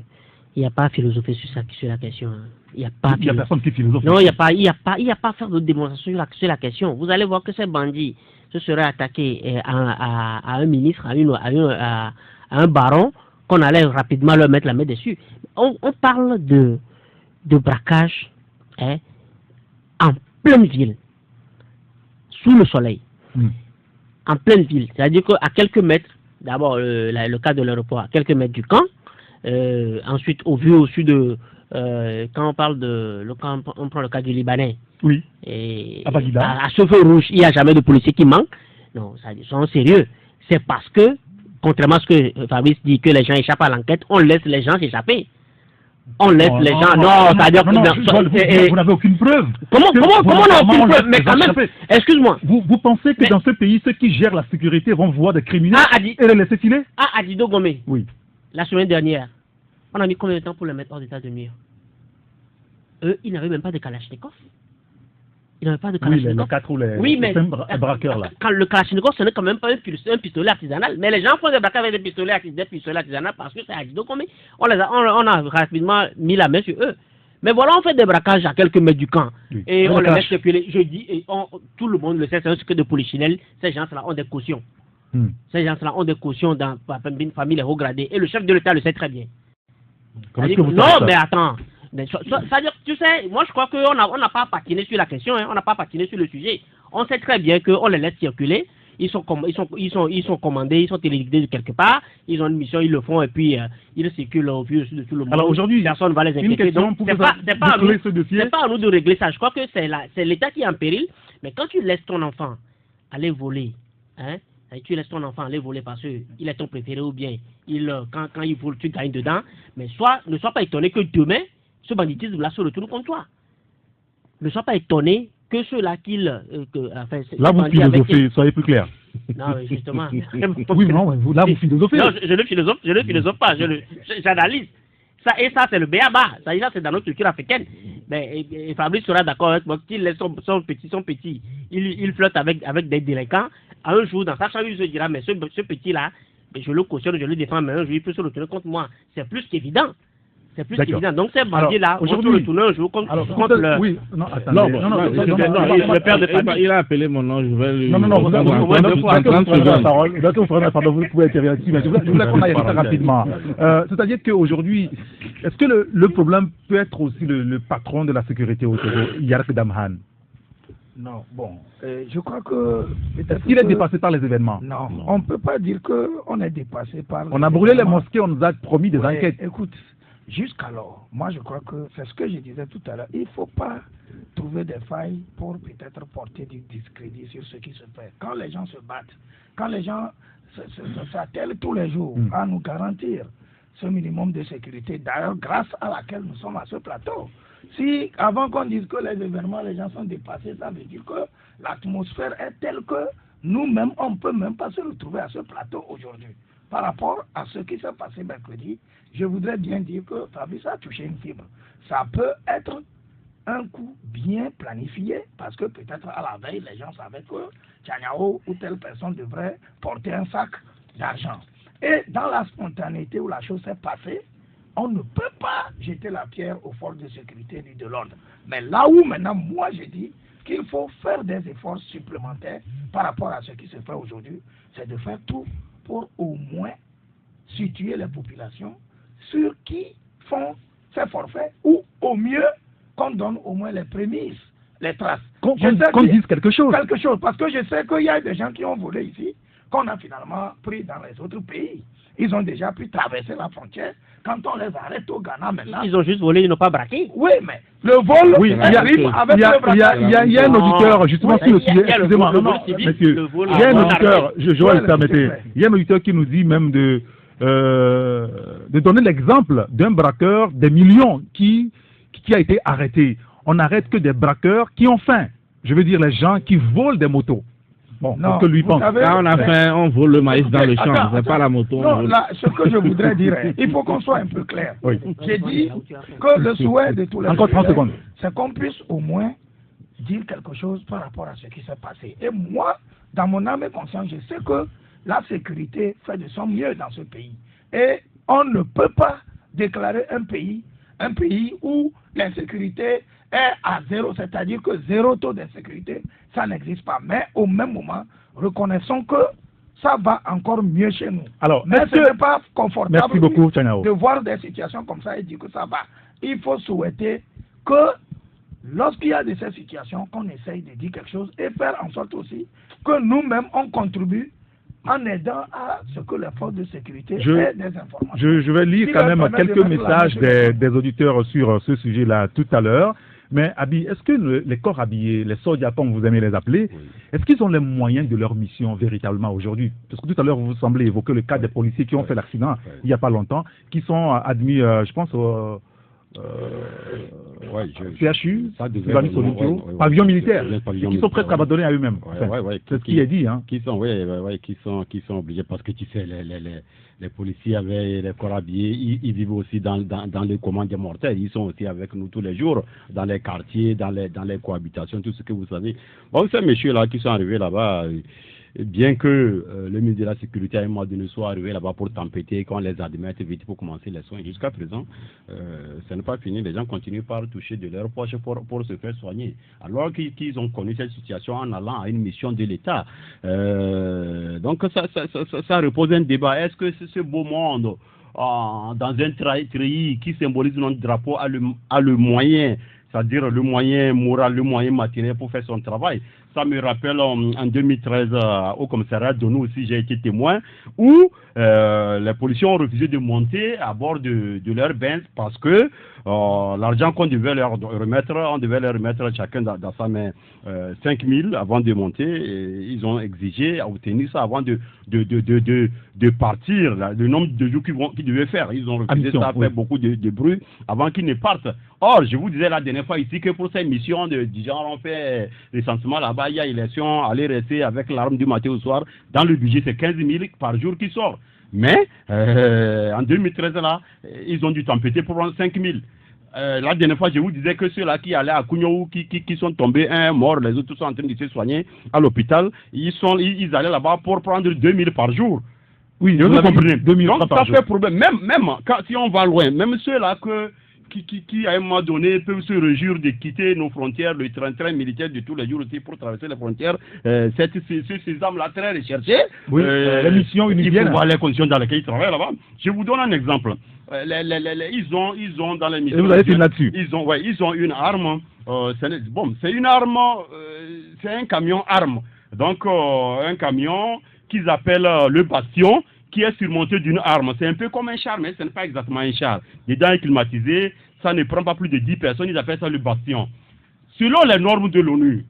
il n'y a pas à philosopher sur la question. Il n'y a pas. Il n'y a personne qui philosophe. Non, il n'y a pas à faire de démonstration sur la question. Vous allez voir que ces bandits se seraient attaqués à un ministre, à un baron, qu'on allait rapidement leur mettre la main dessus. On parle de braquage hein, en pleine ville, sous le soleil, en pleine ville. C'est-à-dire qu'à quelques mètres, d'abord le cas de l'aéroport, à quelques mètres du camp, ensuite au sud de quand on parle quand on prend le cas du Libanais, oui, et à ce feu rouge, il n'y a jamais de policiers qui manquent. Non, ça ils sont sérieux. C'est parce que, contrairement à ce que Fabrice dit, que les gens échappent à l'enquête, on laisse les gens échapper. On laisse les gens. Non, c'est-à-dire que vous n'avez aucune preuve. Comment on n'a aucune preuve? Mais quand même, excuse-moi. Vous pensez que dans ce pays, ceux qui gèrent la sécurité vont voir des criminels et les laisser filer? À Dido Gomé. Oui. La semaine dernière, on a mis combien de temps pour le mettre hors d'état de nuire? Eux, ils n'avaient même pas de Kalachnikov. Ils n'avaient pas de Kalachnikov. Oui, les 4 ou les braqueurs là. Quand le Kalachnikov, ce n'est quand même pas un pistolet artisanal. Mais les gens font des braquages avec des pistolets artisanaux parce que c'est à Dido Gomé. On a rapidement mis la main sur eux. Mais voilà, on fait des braquages à quelques mètres du camp. Oui. Et on les laisse circuler. Je dis, tout le monde le sait, c'est un secret de polichinelle. Ces gens-là ont des cautions. Ces gens-là ont des cautions dans une famille haut gradée. Et le chef de l'État le sait très bien. Non, mais attends. C'est-à-dire, tu sais, moi je crois qu'on n'a pas patiné sur la question, hein, on n'a pas patiné sur le sujet. On sait très bien qu'on les laisse circuler. Ils sont commandés, ils sont téléguidés de quelque part. Ils ont une mission, ils le font et puis ils circulent au vu de tout le monde. Alors aujourd'hui, personne ne va les inquiéter. Donc c'est pas à nous de régler ça. Je crois que c'est l'État qui est en péril. Mais quand tu laisses ton enfant aller voler, hein, tu laisses ton enfant aller voler parce qu'il est ton préféré ou bien quand il vole, tu gagnes dedans. Mais ne sois pas étonné que demain, ce banditisme-là se retourne contre toi. Ne sois pas étonné que ceux-là là, vous philosophez, soyez plus clair. Non, justement. Oui, non, là, vous philosophez. Non, je ne philosophe pas, j'analyse. Ça, c'est le béaba. Ça, c'est dans notre culture africaine. Mais Fabrice sera d'accord avec moi. Qu'il laisse son petit, il flotte avec des délinquants. Un jour, dans sa chambre, il se dira, mais ce petit-là, je le cautionne, je le défends, mais un jour, il peut se retourner contre moi. C'est plus qu'évident. C'est plus évident. Donc, ces bandits-là vont se retourner un jour contre le... Oui, non, attendez. Le père de famille. Il a appelé mon nom, je vais lui... Non, vous pouvez intervenir ici, mais je voulais qu'on aille très rapidement. C'est-à-dire qu'aujourd'hui, est-ce que le problème peut être aussi le patron de la sécurité au Togo, Yark Damhan? Non, bon, je crois que... Est-ce qu'il est dépassé par les événements? Non, on ne peut pas dire qu'on est dépassé par... On a brûlé les mosquées, on nous a promis des enquêtes. Écoute, jusqu'alors, moi je crois que c'est ce que je disais tout à l'heure, il ne faut pas trouver des failles pour peut-être porter du discrédit sur ce qui se fait. Quand les gens se battent, quand les gens s'attellent tous les jours à nous garantir ce minimum de sécurité, d'ailleurs grâce à laquelle nous sommes à ce plateau. Si avant qu'on dise que les événements, les gens sont dépassés, ça veut dire que l'atmosphère est telle que nous-mêmes, on ne peut même pas se retrouver à ce plateau aujourd'hui. Par rapport à ce qui s'est passé mercredi, je voudrais bien dire que Fabrice a touché une fibre. Ça peut être un coup bien planifié, parce que peut-être à la veille, les gens savaient que Tchaniao ou telle personne devrait porter un sac d'argent. Et dans la spontanéité où la chose s'est passée, on ne peut pas jeter la pierre aux forces de sécurité ni de l'ordre. Mais là où maintenant, moi je dis qu'il faut faire des efforts supplémentaires par rapport à ce qui se fait aujourd'hui, c'est de faire tout pour au moins situer les populations sur qui font ces forfaits, ou au mieux qu'on donne au moins les prémices, les traces. Qu'on dise quelque chose. Quelque chose, parce que je sais qu'il y a des gens qui ont volé ici, qu'on a finalement pris dans les autres pays. Ils ont déjà pu traverser la frontière. Quand on les arrête au Ghana maintenant... Ils ont juste volé, ils n'ont pas braqué. Oui, mais le vol arrive avec le braquage. Il y a un auditeur, justement, sur le sujet. Excusez-moi, monsieur. Il y a un auditeur, Joël, permettez. Il y a un auditeur qui nous dit même de donner l'exemple d'un braqueur des millions qui a été arrêté. On n'arrête que des braqueurs qui ont faim. Je veux dire les gens qui volent des motos. Bon, non, que lui pense. Là, on a faim, on vole le maïs dans le champ, c'est pas la moto. Non, là, ce que je voudrais dire, il faut qu'on soit un peu clair. Oui. J'ai dit que le souhait de tous les Encore 30 secondes. C'est qu'on puisse au moins dire quelque chose par rapport à ce qui s'est passé. Et moi, dans mon âme et conscience, je sais que la sécurité fait de son mieux dans ce pays. Et on ne peut pas déclarer un pays où l'insécurité est à zéro, c'est-à-dire que zéro taux d'insécurité, ça n'existe pas. Mais au même moment, reconnaissons que ça va encore mieux chez nous. Alors, mais ce n'est pas confortable merci beaucoup, de voir des situations comme ça et dire que ça va. Il faut souhaiter que lorsqu'il y a de ces situations, qu'on essaye de dire quelque chose et faire en sorte aussi que nous-mêmes, on contribue en aidant à ce que les forces de sécurité aient des informations. Je vais lire quand même quelques messages des auditeurs sur ce sujet-là tout à l'heure. Mais Abi, est-ce que les corps habillés, les soldats comme vous aimez les appeler, est-ce qu'ils ont les moyens de leur mission véritablement aujourd'hui? Parce que tout à l'heure, vous semblez évoquer le cas des policiers qui ont fait l'accident il n'y a pas longtemps, qui sont admis, je pense, CHU, pavillon militaire, qui sont presque abandonnés à eux-mêmes. C'est ce qui est dit. Hein. Qui sont obligés, parce que tu sais, les policiers avec les corps habillés, ils vivent aussi dans les commandes des mortels. Ils sont aussi avec nous tous les jours, dans les quartiers, dans les cohabitations, tout ce que vous savez. Bon, ces messieurs-là qui sont arrivés là-bas, bien que le ministre de la Sécurité à un moment donné soit arrivé là-bas pour tempêter, qu'on les admette vite pour commencer les soins, jusqu'à présent, ce n'est pas fini. Les gens continuent par toucher de leur poche pour se faire soigner. Alors qu'ils ont connu cette situation en allant à une mission de l'État. Donc ça repose un débat. Est-ce que ce beau monde, dans un treillis qui symbolise notre drapeau, a le moyen, c'est-à-dire le moyen moral, le moyen matériel pour faire son travail? Ça me rappelle en 2013 au commissariat de nous aussi, j'ai été témoin, où les policiers ont refusé de monter à bord de leur Benz parce que l'argent qu'on devait leur remettre, on devait leur remettre chacun dans sa main 5 000 avant de monter. Et ils ont exigé à obtenir ça avant de partir, le nombre de jours qu'ils devaient faire. Ils ont refusé, ça a fait beaucoup de bruit avant qu'ils ne partent. Or, je vous disais la dernière fois ici que pour ces missions du genre, on fait recensement là-bas, il y a élection, aller rester avec l'arme du matin au soir. Dans le budget, c'est 15 000 par jour qui sort. Mais en 2013, là, ils ont dû tempêter pour prendre 5 000. La dernière fois, je vous disais que ceux-là qui allaient à Kouniou, qui sont tombés, un mort, les autres sont en train de se soigner à l'hôpital, ils allaient là-bas pour prendre 2 000 par jour. Oui, vous comprenez. 2 000 donc ça fait problème. Même si on va loin, même ceux-là qui à un moment donné peuvent se réjouir de quitter nos frontières, le train militaire de tous les jours aussi pour traverser les frontières, ces armes-là très recherchées. Oui, les missions unifiées. Il faut voir les conditions dans lesquelles ils travaillent là-bas. Je vous donne un exemple. Ils ont dans les missions. Et vous avez fait là-dessus. Ils ont une arme. C'est une arme. C'est un camion arme. Donc un camion qu'ils appellent le Bastion, qui est surmonté d'une arme. C'est un peu comme un char, mais ce n'est pas exactement un char. Dedans est climatisé, ça ne prend pas plus de 10 personnes, ils appellent ça le Bastion. Selon les normes de l'ONU,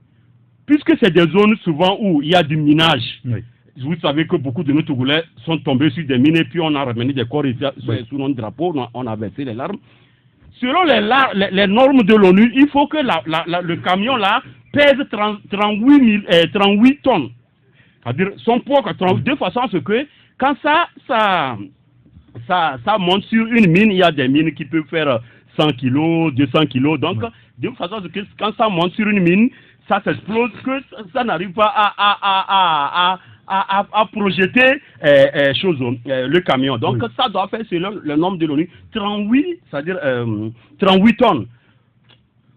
puisque c'est des zones souvent où il y a du minage, vous savez que beaucoup de nos Togolais sont tombés sur des mines et puis on a ramené des corps ici, sous notre drapeau, on a versé les larmes. Selon les normes de l'ONU, il faut que le camion là pèse 38 tonnes. C'est-à-dire son poids de façon à ce que quand ça monte sur une mine, il y a des mines qui peuvent faire 100 kilos, 200 kilos. Donc, de façon à ce que quand ça monte sur une mine, ça s'explose, que ça n'arrive pas à projeter le camion. Donc, ça doit faire selon le nombre de l'ONU 38, c'est-à-dire 38 tonnes.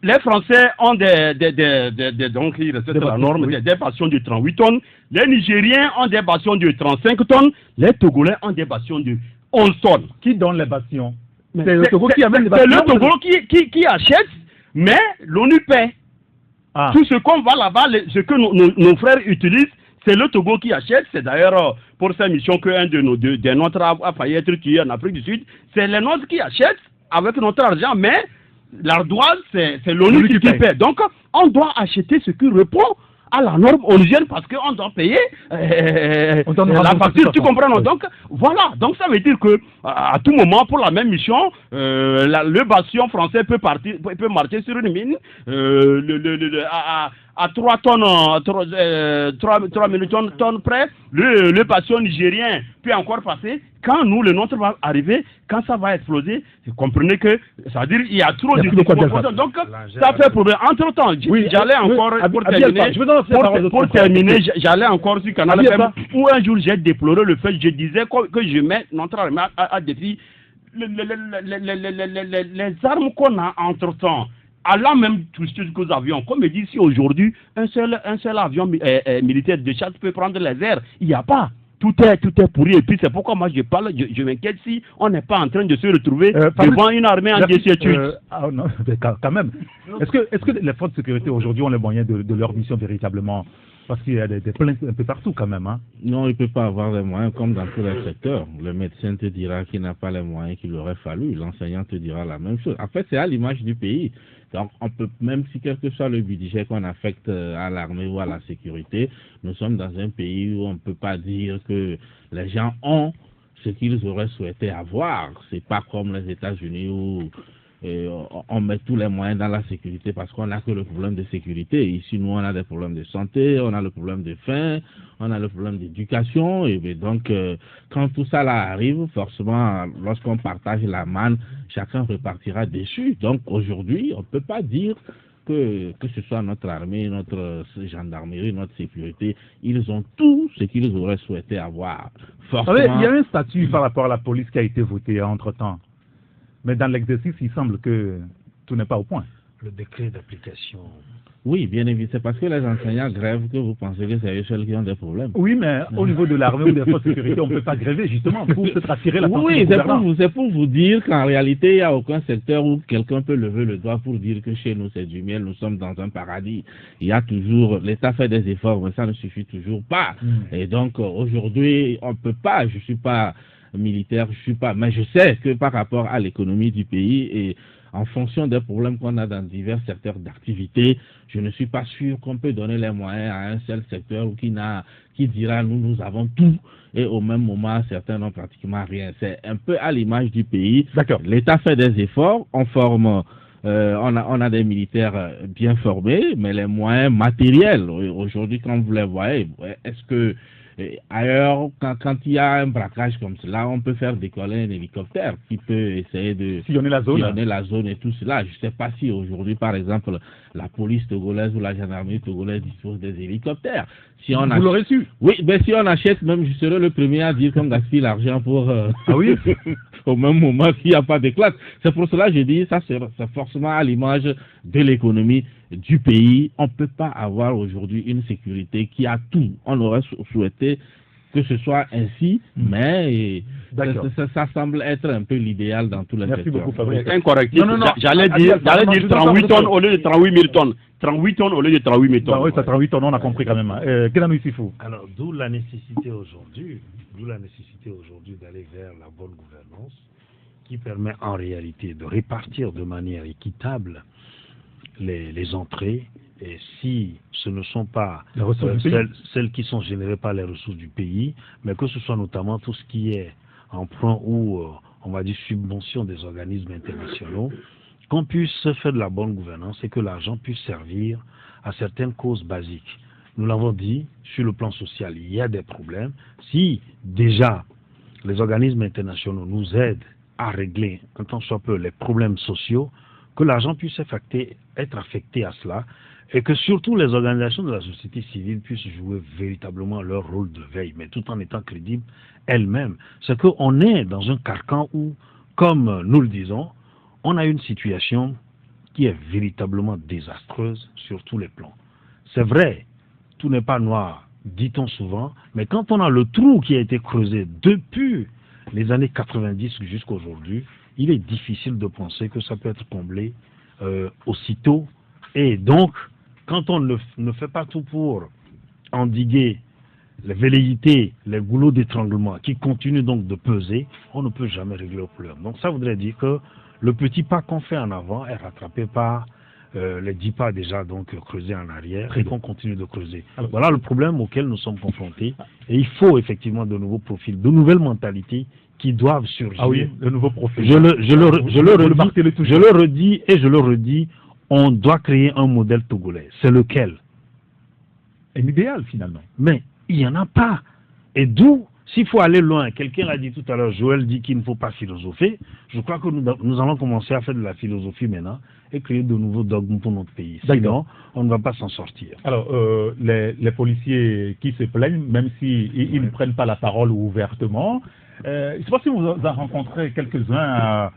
Les Français ont donc ils respectent la norme des bastions de 38 tonnes. Les Nigériens ont des bastions de 35 tonnes. Les Togolais ont des bastions de 11 tonnes. Qui donne les bastions? C'est le Togo qui amène les bastions. C'est le Togo qui achète, mais l'ONU paie. Tout ce qu'on va là-bas, ce que nos frères utilisent, c'est le Togo qui achète. C'est d'ailleurs pour cette mission qu'un de nôtres a failli être tué en Afrique du Sud. C'est les nôtres qui achètent avec notre argent, mais l'ardoise, c'est l'ONU qui paie. Donc, on doit acheter ce qui répond à la norme onusienne parce qu'on doit payer la facture, tu comprends? Oui. Donc, voilà. Donc, ça veut dire que à tout moment, pour la même mission, le bastion français peut marcher sur une mine à 3 tonnes, 3 tonnes près. Le bastion nigérien peut encore passer. Quand nous, le nôtre va arriver, quand ça va exploser, vous comprenez que, ça veut dire qu'il y a trop de donc, ça fait problème. Entre-temps, j'allais encore, pour terminer, j'allais encore sur Canal FM, où un jour j'ai déploré le fait, je disais que je mets notre armée à défi. Les armes qu'on a entre-temps, allant même toucher jusqu'aux avions, comme je dis, si aujourd'hui, un seul avion militaire de chasse peut prendre les airs, il n'y a pas. Tout est pourri, et puis c'est pourquoi moi je m'inquiète si on n'est pas en train de se retrouver devant une armée en déchétude. Non, quand même. Est-ce que les forces de sécurité aujourd'hui ont les moyens de leur mission véritablement? Parce qu'il y a des plaintes un peu partout quand même. Hein? Non, il ne peut pas avoir les moyens comme dans tous les secteurs. Le médecin te dira qu'il n'a pas les moyens qu'il aurait fallu. L'enseignant te dira la même chose. En fait, c'est à l'image du pays. Donc, on peut, même si quel que soit le budget qu'on affecte à l'armée ou à la sécurité, nous sommes dans un pays où on ne peut pas dire que les gens ont ce qu'ils auraient souhaité avoir. C'est pas comme les États-Unis où on met tous les moyens dans la sécurité parce qu'on n'a que le problème de sécurité. Ici, nous, on a des problèmes de santé, on a le problème de faim, on a le problème d'éducation. Et donc, quand tout ça là arrive, forcément, lorsqu'on partage la manne, chacun repartira déçu. Donc, aujourd'hui, on ne peut pas dire que ce soit notre armée, notre gendarmerie, notre sécurité, ils ont tout ce qu'ils auraient souhaité avoir. Forcément... Il y a un statut par rapport à la police qui a été voté entre-temps. Mais dans l'exercice, il semble que tout n'est pas au point. Le décret d'application. Oui, bien évidemment. C'est parce que les enseignants grèvent que vous pensez que c'est eux seuls qui ont des problèmes. Oui, mais au niveau de l'armée ou des forces de sécurité, on ne peut pas gréver justement pour peut-être attirer l'attention. Oui, c'est pour vous dire qu'en réalité, il n'y a aucun secteur où quelqu'un peut lever le doigt pour dire que chez nous c'est du miel, nous sommes dans un paradis. Il y a toujours, l'État fait des efforts, mais ça ne suffit toujours pas. Et donc aujourd'hui, on ne peut pas, je ne suis pas militaire, je suis pas, mais je sais que par rapport à l'économie du pays et en fonction des problèmes qu'on a dans divers secteurs d'activité, je ne suis pas sûr qu'on peut donner les moyens à un seul secteur qui dira nous avons tout et au même moment certains n'ont pratiquement rien. C'est un peu à l'image du pays. D'accord. L'État fait des efforts, on forme. On a des militaires bien formés, mais les moyens matériels, aujourd'hui quand vous les voyez, est-ce que ailleurs, quand il y a un braquage comme cela, on peut faire décoller un hélicoptère qui peut essayer de sillonner la zone et tout cela. Je ne sais pas si aujourd'hui, par exemple, la police togolaise ou la gendarmerie togolaise dispose des hélicoptères. Si on vous l'aurez su. Oui, mais si on achète, même je serai le premier à dire qu'on gaspille l'argent pour... Ah oui. Au même moment qu'il n'y a pas de classe. C'est pour cela que je dis, ça c'est forcément à l'image de l'économie du pays. On ne peut pas avoir aujourd'hui une sécurité qui a tout. On aurait souhaité que ce soit ainsi, mais ça semble être un peu l'idéal dans tous les secteurs. Merci beaucoup, Fabrice. Incorrect. Non. J'allais dire 38 tonnes au lieu de 38 000 tonnes. 38 tonnes au lieu de 38 000 tonnes. Oui, c'est 38 tonnes, on a compris quand même. Kenanou Sifou. Alors, d'où la nécessité aujourd'hui d'aller vers la bonne gouvernance qui permet en réalité de répartir de manière équitable les entrées et si ce ne sont pas Les ressources du pays. celles qui sont générées par les ressources du pays, mais que ce soit notamment tout ce qui est emprunt ou, on va dire, subvention des organismes internationaux, qu'on puisse faire de la bonne gouvernance et que l'argent puisse servir à certaines causes basiques. Nous l'avons dit, sur le plan social, il y a des problèmes. Si déjà les organismes internationaux nous aident à régler un tant soit peu les problèmes sociaux, que l'argent puisse être affecté à cela et que surtout les organisations de la société civile puissent jouer véritablement leur rôle de veille, mais tout en étant crédibles elles-mêmes. C'est qu'on est dans un carcan où, comme nous le disons, on a une situation qui est véritablement désastreuse sur tous les plans. C'est vrai, tout n'est pas noir, dit-on souvent, mais quand on a le trou qui a été creusé depuis les années 90 jusqu'à aujourd'hui, il est difficile de penser que ça peut être comblé aussitôt. Et donc, quand on ne fait pas tout pour endiguer les velléités, les goulots d'étranglement qui continuent donc de peser, on ne peut jamais régler le problème. Donc ça voudrait dire que le petit pas qu'on fait en avant est rattrapé par les 10 pas déjà donc creusés en arrière et qu'on continue de creuser. Alors, voilà le problème auquel nous sommes confrontés. Et il faut effectivement de nouveaux profils, de nouvelles mentalités qui doivent surgir. Ah oui, de nouveaux profils. Je le redis et je le redis, on doit créer un modèle togolais. C'est lequel? Un idéal finalement. Mais il n'y en a pas. Et d'où, s'il faut aller loin, quelqu'un l'a dit tout à l'heure, Joël dit qu'il ne faut pas philosopher. Je crois que nous allons commencer à faire de la philosophie maintenant et créer de nouveaux dogmes pour notre pays. Sinon, on ne va pas s'en sortir. Alors, les policiers qui se plaignent, même s'ils ne prennent pas la parole ouvertement, je ne sais pas si vous en rencontrez quelques-uns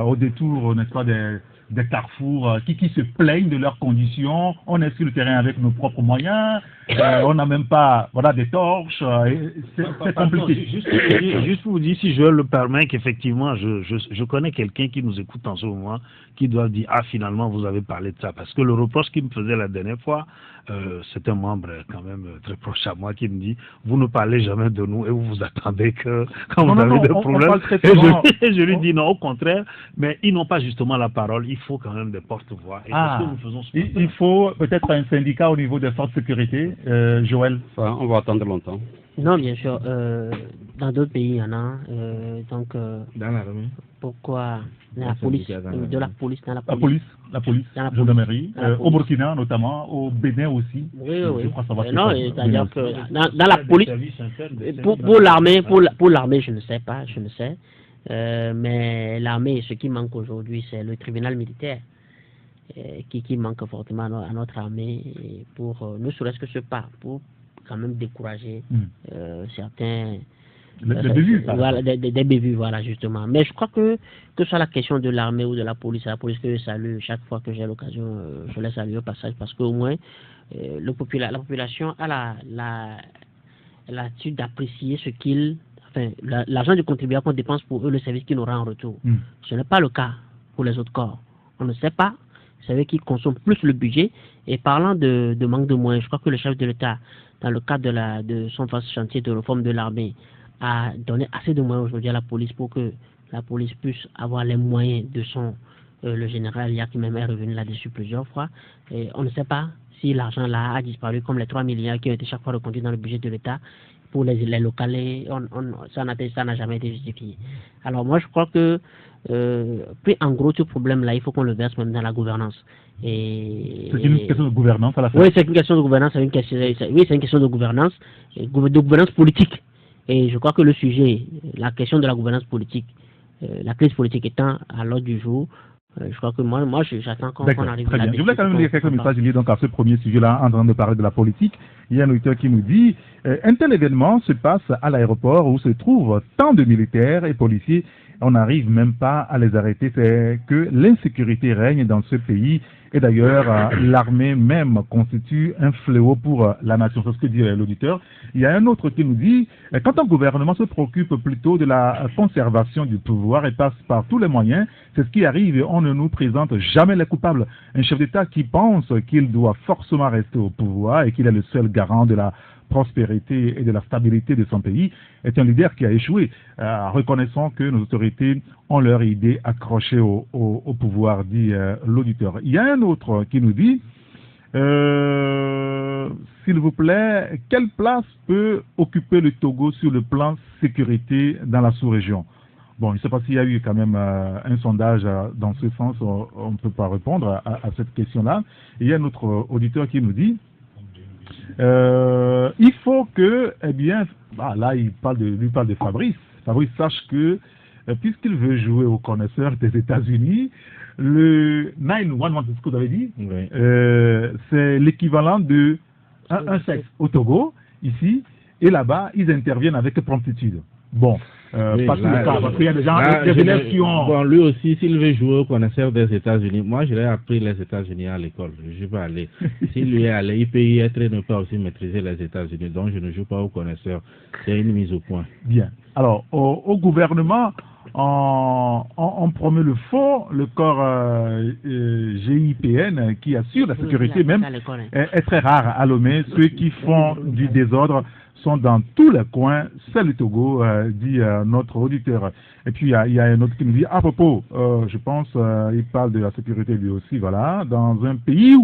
au détour, n'est-ce pas, des carrefours qui se plaignent de leurs conditions. On est sur le terrain avec nos propres moyens, on n'a même pas des torches, c'est compliqué. Juste pour vous dire, si je le permets, qu'effectivement, je connais quelqu'un qui nous écoute en ce moment, qui doit dire, ah finalement vous avez parlé de ça, parce que le reproche qu'il me faisait la dernière fois, c'est un membre quand même très proche à moi qui me dit, vous ne parlez jamais de nous et vous vous attendez que quand vous avez des problèmes. Et je lui dis non, au contraire, mais ils n'ont pas justement la parole, il faut quand même des porte-voix. Et c'est ce que nous faisons il faut peut-être un syndicat au niveau des forces de sécurité, Joël. Enfin, on va attendre longtemps. Non, bien sûr. Dans d'autres pays, il y en a. Dans l'armée. Pourquoi la police, de la police, dans la La police. police, gendarmerie, au Burkina notamment, au Bénin aussi. Oui. Je crois savoir Non, c'est-à-dire que dans la police, pour l'armée, je ne sais pas, mais l'armée, ce qui manque aujourd'hui, c'est le tribunal militaire qui manque fortement à notre armée pour ne serait-ce que ce pas, pour quand même décourager certains. Des bévues, voilà, des bévues, voilà, justement. Mais je crois que ce soit la question de l'armée ou de la police que je salue chaque fois que j'ai l'occasion, je les salue au passage, parce qu'au moins, la population a l'attitude d'apprécier ce qu'ils. Enfin, l'argent du contribuable qu'on dépense pour eux, le service qu'ils nous rend en retour. Ce n'est pas le cas pour les autres corps. On ne sait pas. Vous savez qu'ils consomment plus le budget. Et parlant de manque de moyens, je crois que le chef de l'État, dans le cadre de son vaste chantier de réforme de l'armée, a donné assez de moyens aujourd'hui à la police pour que la police puisse avoir les moyens de son... le général Yak même est revenu là-dessus plusieurs fois. Et on ne sait pas si l'argent là a disparu comme les 3 milliards qui ont été chaque fois reconduits dans le budget de l'État. Pour les locales, ça n'a jamais été justifié. Alors moi je crois que puis en gros ce problème-là, il faut qu'on le verse même dans la gouvernance. C'est une question de gouvernance à la fin. Oui, c'est une question de gouvernance, c'est une question de gouvernance, de gouvernance politique. Et je crois que le sujet, la question de la gouvernance politique, la crise politique étant à l'ordre du jour, je crois que moi j'attends qu'on arrive très là. bien. Je voulais quand même lire quelques messages liés donc à ce premier sujet-là, en train de parler de la politique. Il y a un auditeur qui nous dit un tel événement se passe à l'aéroport où se trouvent tant de militaires et policiers. On n'arrive même pas à les arrêter. C'est que l'insécurité règne dans ce pays. Et d'ailleurs, l'armée même constitue un fléau pour la nation. C'est ce que dit l'auditeur. Il y a un autre qui nous dit, quand un gouvernement se préoccupe plutôt de la conservation du pouvoir et passe par tous les moyens, c'est ce qui arrive et on ne nous présente jamais les coupables. Un chef d'État qui pense qu'il doit forcément rester au pouvoir et qu'il est le seul garant de la prospérité et de la stabilité de son pays est un leader qui a échoué, reconnaissant que nos autorités ont leur idée accrochée au pouvoir, dit l'auditeur. Il y a un autre qui nous dit S'il vous plaît, quelle place peut occuper le Togo sur le plan sécurité dans la sous-région? Bon, je ne sais pas s'il y a eu quand même un sondage dans ce sens, on ne peut pas répondre à cette question-là. Il y a notre auditeur qui nous dit il faut que, eh bien, là il lui parle de Fabrice. Fabrice sache que, puisqu'il veut jouer au connaisseur des États-Unis, le 911, c'est ce que vous avez dit, Oui. c'est l'équivalent de un sexe au Togo, ici, et là-bas, ils interviennent avec promptitude. Bon, Oui, pas tout le cas, parce qu'il y a des gens, là, des élèves qui ont... Bon, lui aussi, s'il veut jouer au connaisseur des États-Unis, moi, je l'ai appris les États-Unis à l'école. Je vais aller. S'il lui est allé, il peut y être et ne pas aussi maîtriser les États-Unis. Donc, je ne joue pas au connaisseur. C'est une mise au point. Bien. Alors, au gouvernement, on promet le faux, le corps GIPN qui assure la sécurité même est très rare à Lomé. Ceux qui font du désordre sont dans tous les coins. C'est le Togo, dit notre auditeur. Et puis, il y a un autre qui nous dit, à propos, je pense, il parle de la sécurité lui aussi, voilà, dans un pays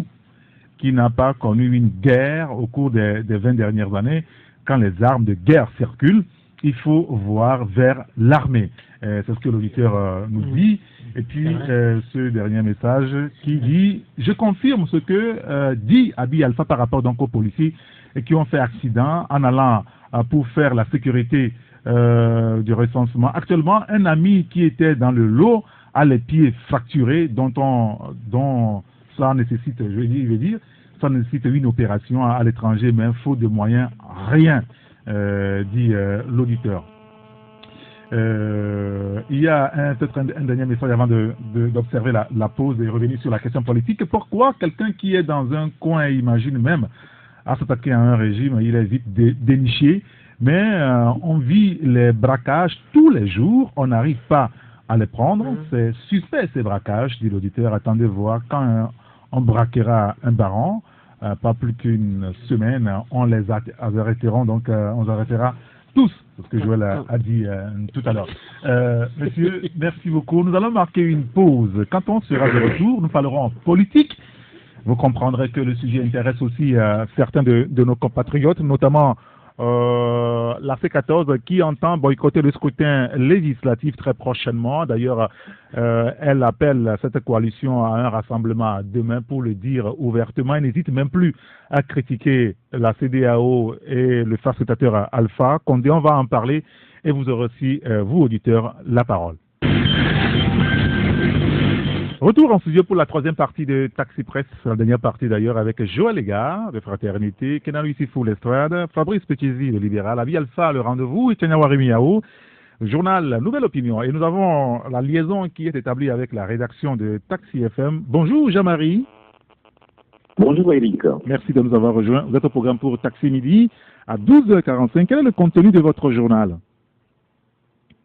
qui n'a pas connu une guerre au cours des 20 dernières années, quand les armes de guerre circulent, il faut voir vers l'armée. C'est ce que l'auditeur nous dit. Et puis, ce dernier message qui dit « Je confirme ce que dit Abi Alpha par rapport donc aux policiers qui ont fait accident en allant pour faire la sécurité du recensement. Actuellement, un ami qui était dans le lot a les pieds fracturés dont ça nécessite, je vais dire, ça nécessite une opération à l'étranger, mais faute de moyens, rien. Dit l'auditeur. Il y a peut-être un dernier message avant d'observer la pause et revenir sur la question politique. Pourquoi quelqu'un qui est dans un coin, imagine même, à s'attaquer à un régime, il est vite déniché, mais on vit les braquages tous les jours, on n'arrive pas à les prendre. C'est suspect ces braquages, dit l'auditeur. Attendez voir quand on braquera un baron. Pas plus qu'une semaine, on les arrêtera, donc on arrêtera tous, c'est ce que Joël a dit tout à l'heure. Monsieur, merci beaucoup. Nous allons marquer une pause. Quand on sera de retour, nous parlerons politique. Vous comprendrez que le sujet intéresse aussi certains de nos compatriotes, notamment la C14 qui entend boycotter le scrutin législatif très prochainement. D'ailleurs, elle appelle cette coalition à un rassemblement demain pour le dire ouvertement. Elle n'hésite même plus à critiquer la CEDEAO et le facilitateur Alpha. Condé, on va en parler et vous aurez aussi, vous auditeurs, la parole. Retour en studio pour la troisième partie de Taxi Presse, la dernière partie d'ailleurs avec Joël Égard de Fraternité, Kenan Luissifou l'Estrade, Fabrice Petizi le Libéral, Abi Alpha le Rendez-vous et Tchania Warimiaou, journal Nouvelle Opinion. Et nous avons la liaison qui est établie avec la rédaction de Taxi FM. Bonjour Jean-Marie. Bonjour Eric. Merci de nous avoir rejoints. Vous êtes au programme pour Taxi Midi à 12h45. Quel est le contenu de votre journal?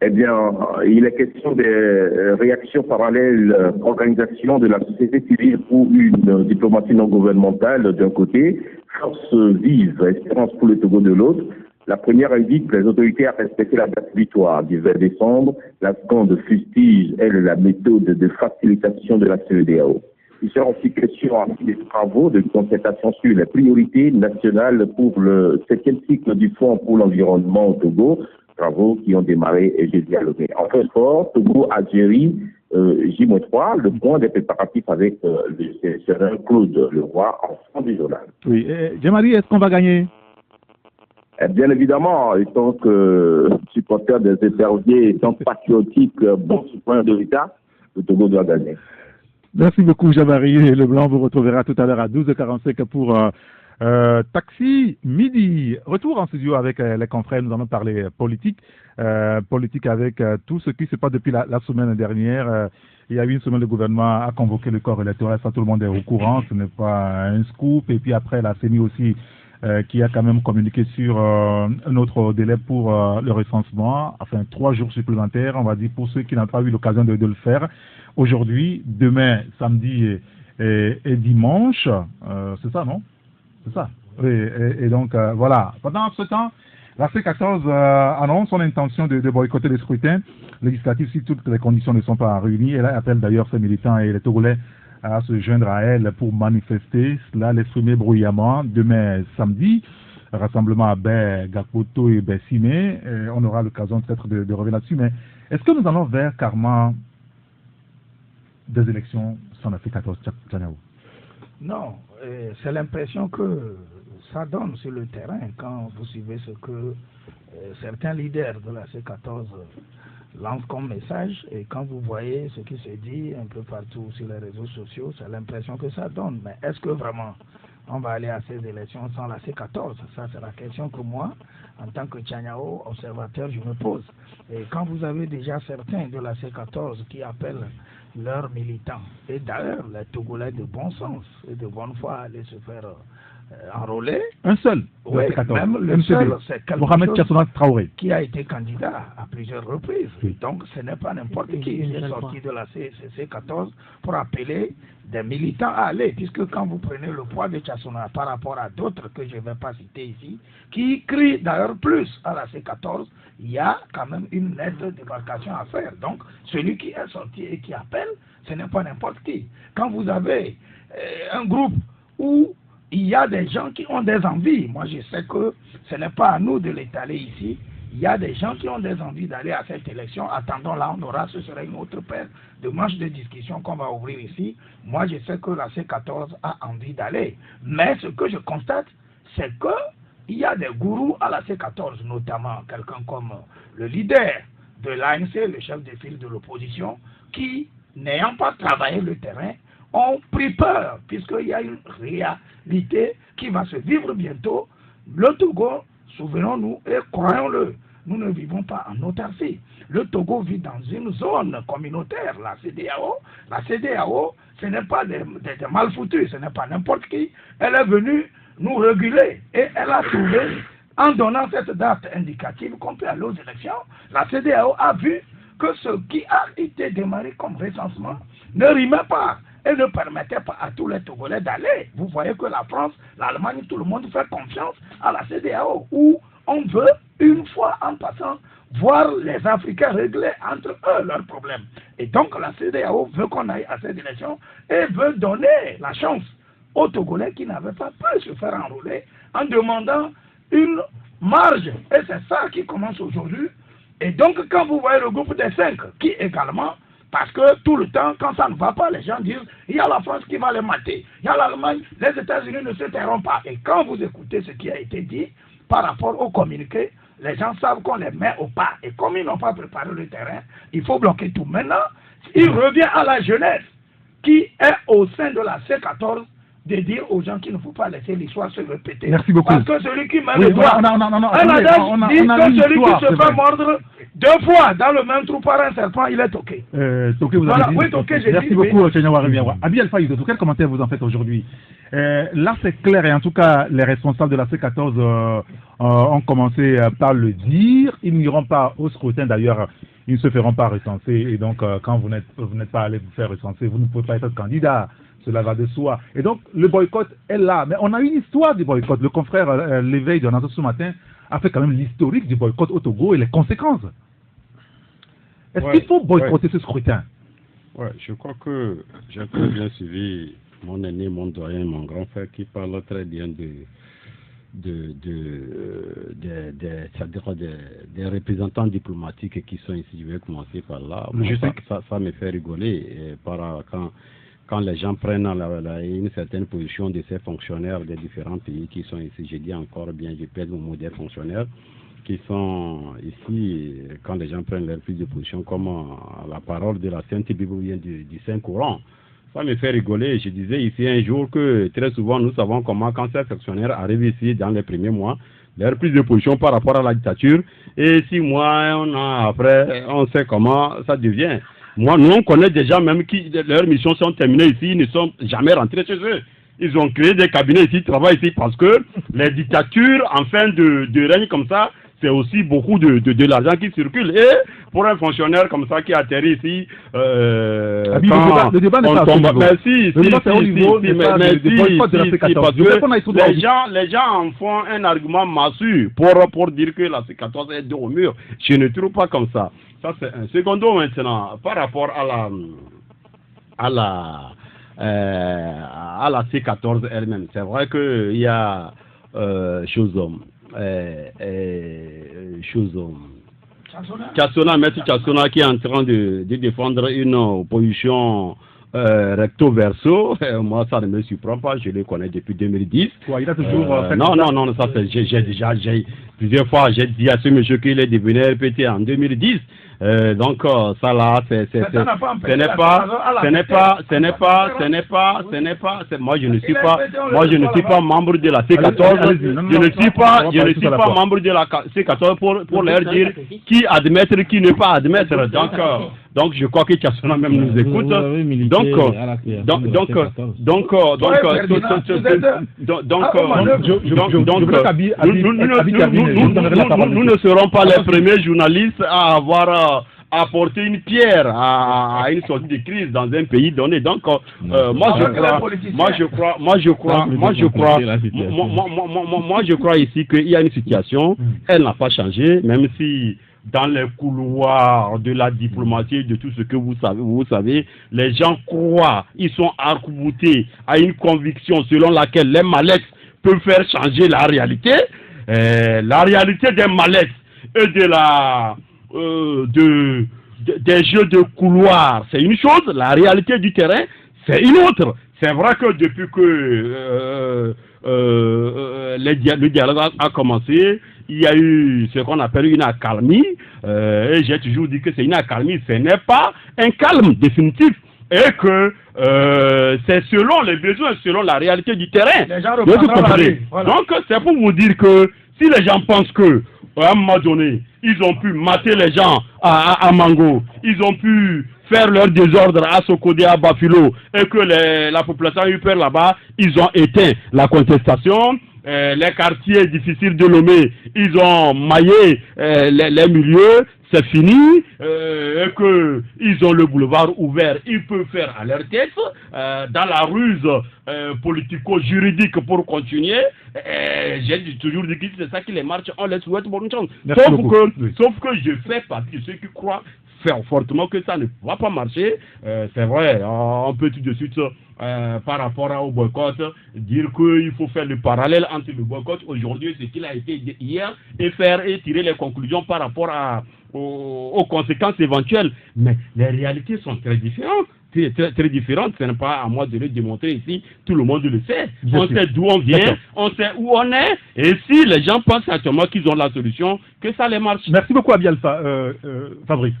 Eh bien, il est question des réactions parallèles, organisation de la société civile pour une diplomatie non gouvernementale d'un côté, force vive, espérance pour le Togo de l'autre. La première invite les autorités à respecter la date butoir du 20 décembre. La seconde fustige, elle, la méthode de facilitation de la CEDEAO. Il sera aussi question des travaux de concertation sur les priorités nationales pour le 7e cycle du Fonds pour l'environnement au Togo. Travaux qui ont démarré jeudi à Lomé. Enfin fort, Togo, Algérie, J-3, le point des préparatifs avec le sénateur Claude Leroy en fond du journal. Oui, Jean-Marie, est-ce qu'on va gagner? Bien évidemment, étant que supporter des Éperviers, étant patriotique, bon citoyen de l'État, le Togo doit gagner. Merci beaucoup Jean-Marie. Leblanc vous retrouvera tout à l'heure à 12h45 pour Taxi Midi. Retour en studio avec les confrères, nous allons parler politique. Politique avec tout ce qui se passe depuis la semaine dernière. Il y a eu une semaine, le gouvernement a convoqué le corps électoral, ça tout le monde est au courant, ce n'est pas un scoop. Et puis après, la CENI aussi qui a quand même communiqué sur un autre délai pour le recensement, enfin 3 jours supplémentaires, on va dire, pour ceux qui n'ont pas eu l'occasion de le faire. Aujourd'hui, demain, samedi et dimanche, c'est ça, non? C'est ça. Oui, et donc, voilà. Pendant ce temps, la C14 annonce son intention de boycotter les scrutins législatifs si toutes les conditions ne sont pas réunies. Elle appelle d'ailleurs ses militants et les Togolais à se joindre à elle pour manifester cela, l'exprimer bruyamment. Demain, samedi, rassemblement à Baie, Gapoto et Bessimé. On aura l'occasion peut-être de revenir là-dessus. Mais est-ce que nous allons vers carrément des élections sans Afrique 14, Tchaniao? Non, c'est l'impression que ça donne sur le terrain quand vous suivez ce que certains leaders de la C14 lancent comme message, et quand vous voyez ce qui se dit un peu partout sur les réseaux sociaux, c'est l'impression que ça donne. Mais est-ce que vraiment on va aller à ces élections sans la C14? Ça, c'est la question que moi, en tant que Tchaniao, observateur, je me pose. Et quand vous avez déjà certains de la C14 qui appellent leurs militants, et d'ailleurs les Togolais de bon sens et de bonne foi aller se faire enrôler. Un seul de Oui, la C14, même le seul, c'est quelque Mohamed chose Tchassouna Traoré, qui a été candidat à plusieurs reprises. Oui. Donc ce n'est pas n'importe qui est sorti de la C14 pour appeler des militants à aller, puisque quand vous prenez le poids de Tchassouna par rapport à d'autres que je ne vais pas citer ici, qui crient d'ailleurs plus à la C14, il y a quand même une lettre de débarcation à faire. Donc celui qui est sorti et qui appelle, ce n'est pas n'importe qui. Quand vous avez un groupe où il y a des gens qui ont des envies, moi je sais que ce n'est pas à nous de l'étaler ici, il y a des gens qui ont des envies d'aller à cette élection. Attendons, là on aura, ce sera une autre paire de manches de discussion qu'on va ouvrir ici. Moi je sais que la C14 a envie d'aller, mais ce que je constate, c'est que il y a des gourous à la C14, notamment quelqu'un comme le leader de l'ANC, le chef de file de l'opposition, qui, n'ayant pas travaillé le terrain, ont pris peur, puisqu'il y a une réalité qui va se vivre bientôt. Le Togo, souvenons-nous et croyons-le, nous ne vivons pas en autarcie. Le Togo vit dans une zone communautaire, la CEDEAO. La CEDEAO, ce n'est pas des malfoutus, ce n'est pas n'importe qui. Elle est venue nous réguler et elle a trouvé, en donnant cette date indicative qu'on peut aller aux élections, la CEDEAO a vu que ce qui a été démarré comme recensement ne rimait pas et ne permettait pas à tous les Togolais d'aller. Vous voyez que la France, l'Allemagne, tout le monde fait confiance à la CEDEAO, où on veut, une fois en passant, voir les Africains régler entre eux leurs problèmes. Et donc la CEDEAO veut qu'on aille à cette élection et veut donner la chance aux Togolais qui n'avaient pas pu se faire enrôler en demandant une marge. Et c'est ça qui commence aujourd'hui. Et donc quand vous voyez le groupe des 5 qui également, parce que tout le temps, quand ça ne va pas, les gens disent, il y a la France qui va les mater, il y a l'Allemagne, les États-Unis ne se tairont pas. Et quand vous écoutez ce qui a été dit par rapport au communiqué, les gens savent qu'on les met au pas. Et comme ils n'ont pas préparé le terrain, il faut bloquer tout. Maintenant, il revient à la jeunesse qui est au sein de la C14 de dire aux gens qu'il ne faut pas laisser l'histoire se répéter. Merci beaucoup. Parce que celui qui met Oui, le doigt, un adage dit que celui qui se fait mordre 2 fois dans le même trou par un serpent, il est toqué. Toqué, vous Voilà, avez dit. oui, toqué, j'ai Merci dit, beaucoup, oui. Tchaniao Arimiawa. Abi Alpha Yudo, quel commentaire vous en faites aujourd'hui? Là, c'est clair, et en tout cas, les responsables de la C14 ont commencé par le dire. Ils n'iront pas au scrutin, d'ailleurs, ils ne se feront pas recenser. Et donc, quand vous n'êtes pas allé vous faire recenser, vous ne pouvez pas être candidat. Cela va de soi. Et donc, le boycott est là. Mais on a une histoire du boycott. Le confrère L'éveil de Nato ce matin a fait quand même l'historique du boycott au Togo et les conséquences. Est-ce qu'il faut boycotter ce scrutin? Ouais, je crois que j'ai très bien suivi mon aîné, mon doyen, mon grand frère qui parle très bien c'est-à-dire des représentants diplomatiques qui sont ici. Je vais commencer par là. Moi, ça me fait rigoler quand les gens prennent une certaine position de ces fonctionnaires des différents pays qui sont ici. Je dis encore bien, je pèse mon mot des fonctionnaires qui sont ici, quand les gens prennent leur prise de position comme la parole de la Sainte Bible vient du Saint-Coran. Ça me fait rigoler. Je disais ici un jour que très souvent nous savons comment, quand ces fonctionnaires arrivent ici dans les premiers mois, leur prise de position par rapport à la dictature, et 6 mois, 1 an après, on sait comment ça devient. Moi, nous, on connaît des gens même qui, leurs missions sont terminées ici, ils ne sont jamais rentrés chez eux. Ils ont créé des cabinets ici, ils travaillent ici parce que les dictatures, en fin de règne comme ça, c'est aussi beaucoup de l'argent qui circule. Et pour un fonctionnaire comme ça qui atterrit ici, le débat n'est pas tombe. Mais si, les gens en font un argument massue pour dire que la C14 est dos au mur. Je ne trouve pas comme ça. Ça, c'est un. Secondo, maintenant, par rapport à la C14 elle-même. C'est vrai qu'il y a Maître Chassona qui est en train de défendre une position recto verso. Moi, ça ne me surprend pas, je le connais depuis 2010. Quoi, il a toujours non, ça c'est, j'ai plusieurs fois, j'ai dit à ce monsieur qu'il est devenu RPT en 2010. Donc ça là, ce moi je ne suis pas membre de la C14. Je ne suis pas membre de la C14 pour leur dire qui admettre, qui ne pas admettre. Donc je crois que Chassona même nous écoute. Nous ne serons pas les premiers journalistes à avoir apporter une pierre à une sortie de crise dans un pays donné. Donc, moi je crois ici qu'il y a une situation, elle n'a pas changé, même si dans les couloirs de la diplomatie, de tout ce que vous savez, les gens croient, ils sont arc-boutés à une conviction selon laquelle les mallettes peuvent faire changer la réalité. La réalité des mallettes et des jeux de couloir, c'est une chose, la réalité du terrain, c'est une autre. C'est vrai que depuis que le dialogue a commencé, il y a eu ce qu'on appelle une accalmie, et j'ai toujours dit que c'est une accalmie, ce n'est pas un calme définitif, et que c'est selon les besoins, selon la réalité du terrain. Voilà. Donc c'est pour vous dire que si les gens pensent que à un moment donné, ils ont pu mater les gens à Mango, ils ont pu faire leur désordre à Sokodé, à Bafilo, et que la population a eu peur là-bas, ils ont éteint la contestation. Les quartiers difficiles de nommer, ils ont maillé les milieux, c'est fini, et que ils ont le boulevard ouvert, ils peuvent faire à leur tête, dans la ruse politico-juridique pour continuer. J'ai toujours dit que c'est ça qui les marche, on les souhaite bonne chance. Sauf que je fais partie de ceux qui croient fortement que ça ne va pas marcher. C'est vrai, on peut tout de suite par rapport au boycott dire qu'il faut faire le parallèle entre le boycott aujourd'hui et ce qu'il a été hier et tirer les conclusions par rapport aux conséquences éventuelles. Mais les réalités sont très différentes. Très différentes, ce n'est pas à moi de le démontrer ici, tout le monde le sait. On sait d'où on vient, on sait où on est, et si les gens pensent actuellement qu'ils ont la solution, que ça les marche. Merci beaucoup Abi Alpha. Fabrice.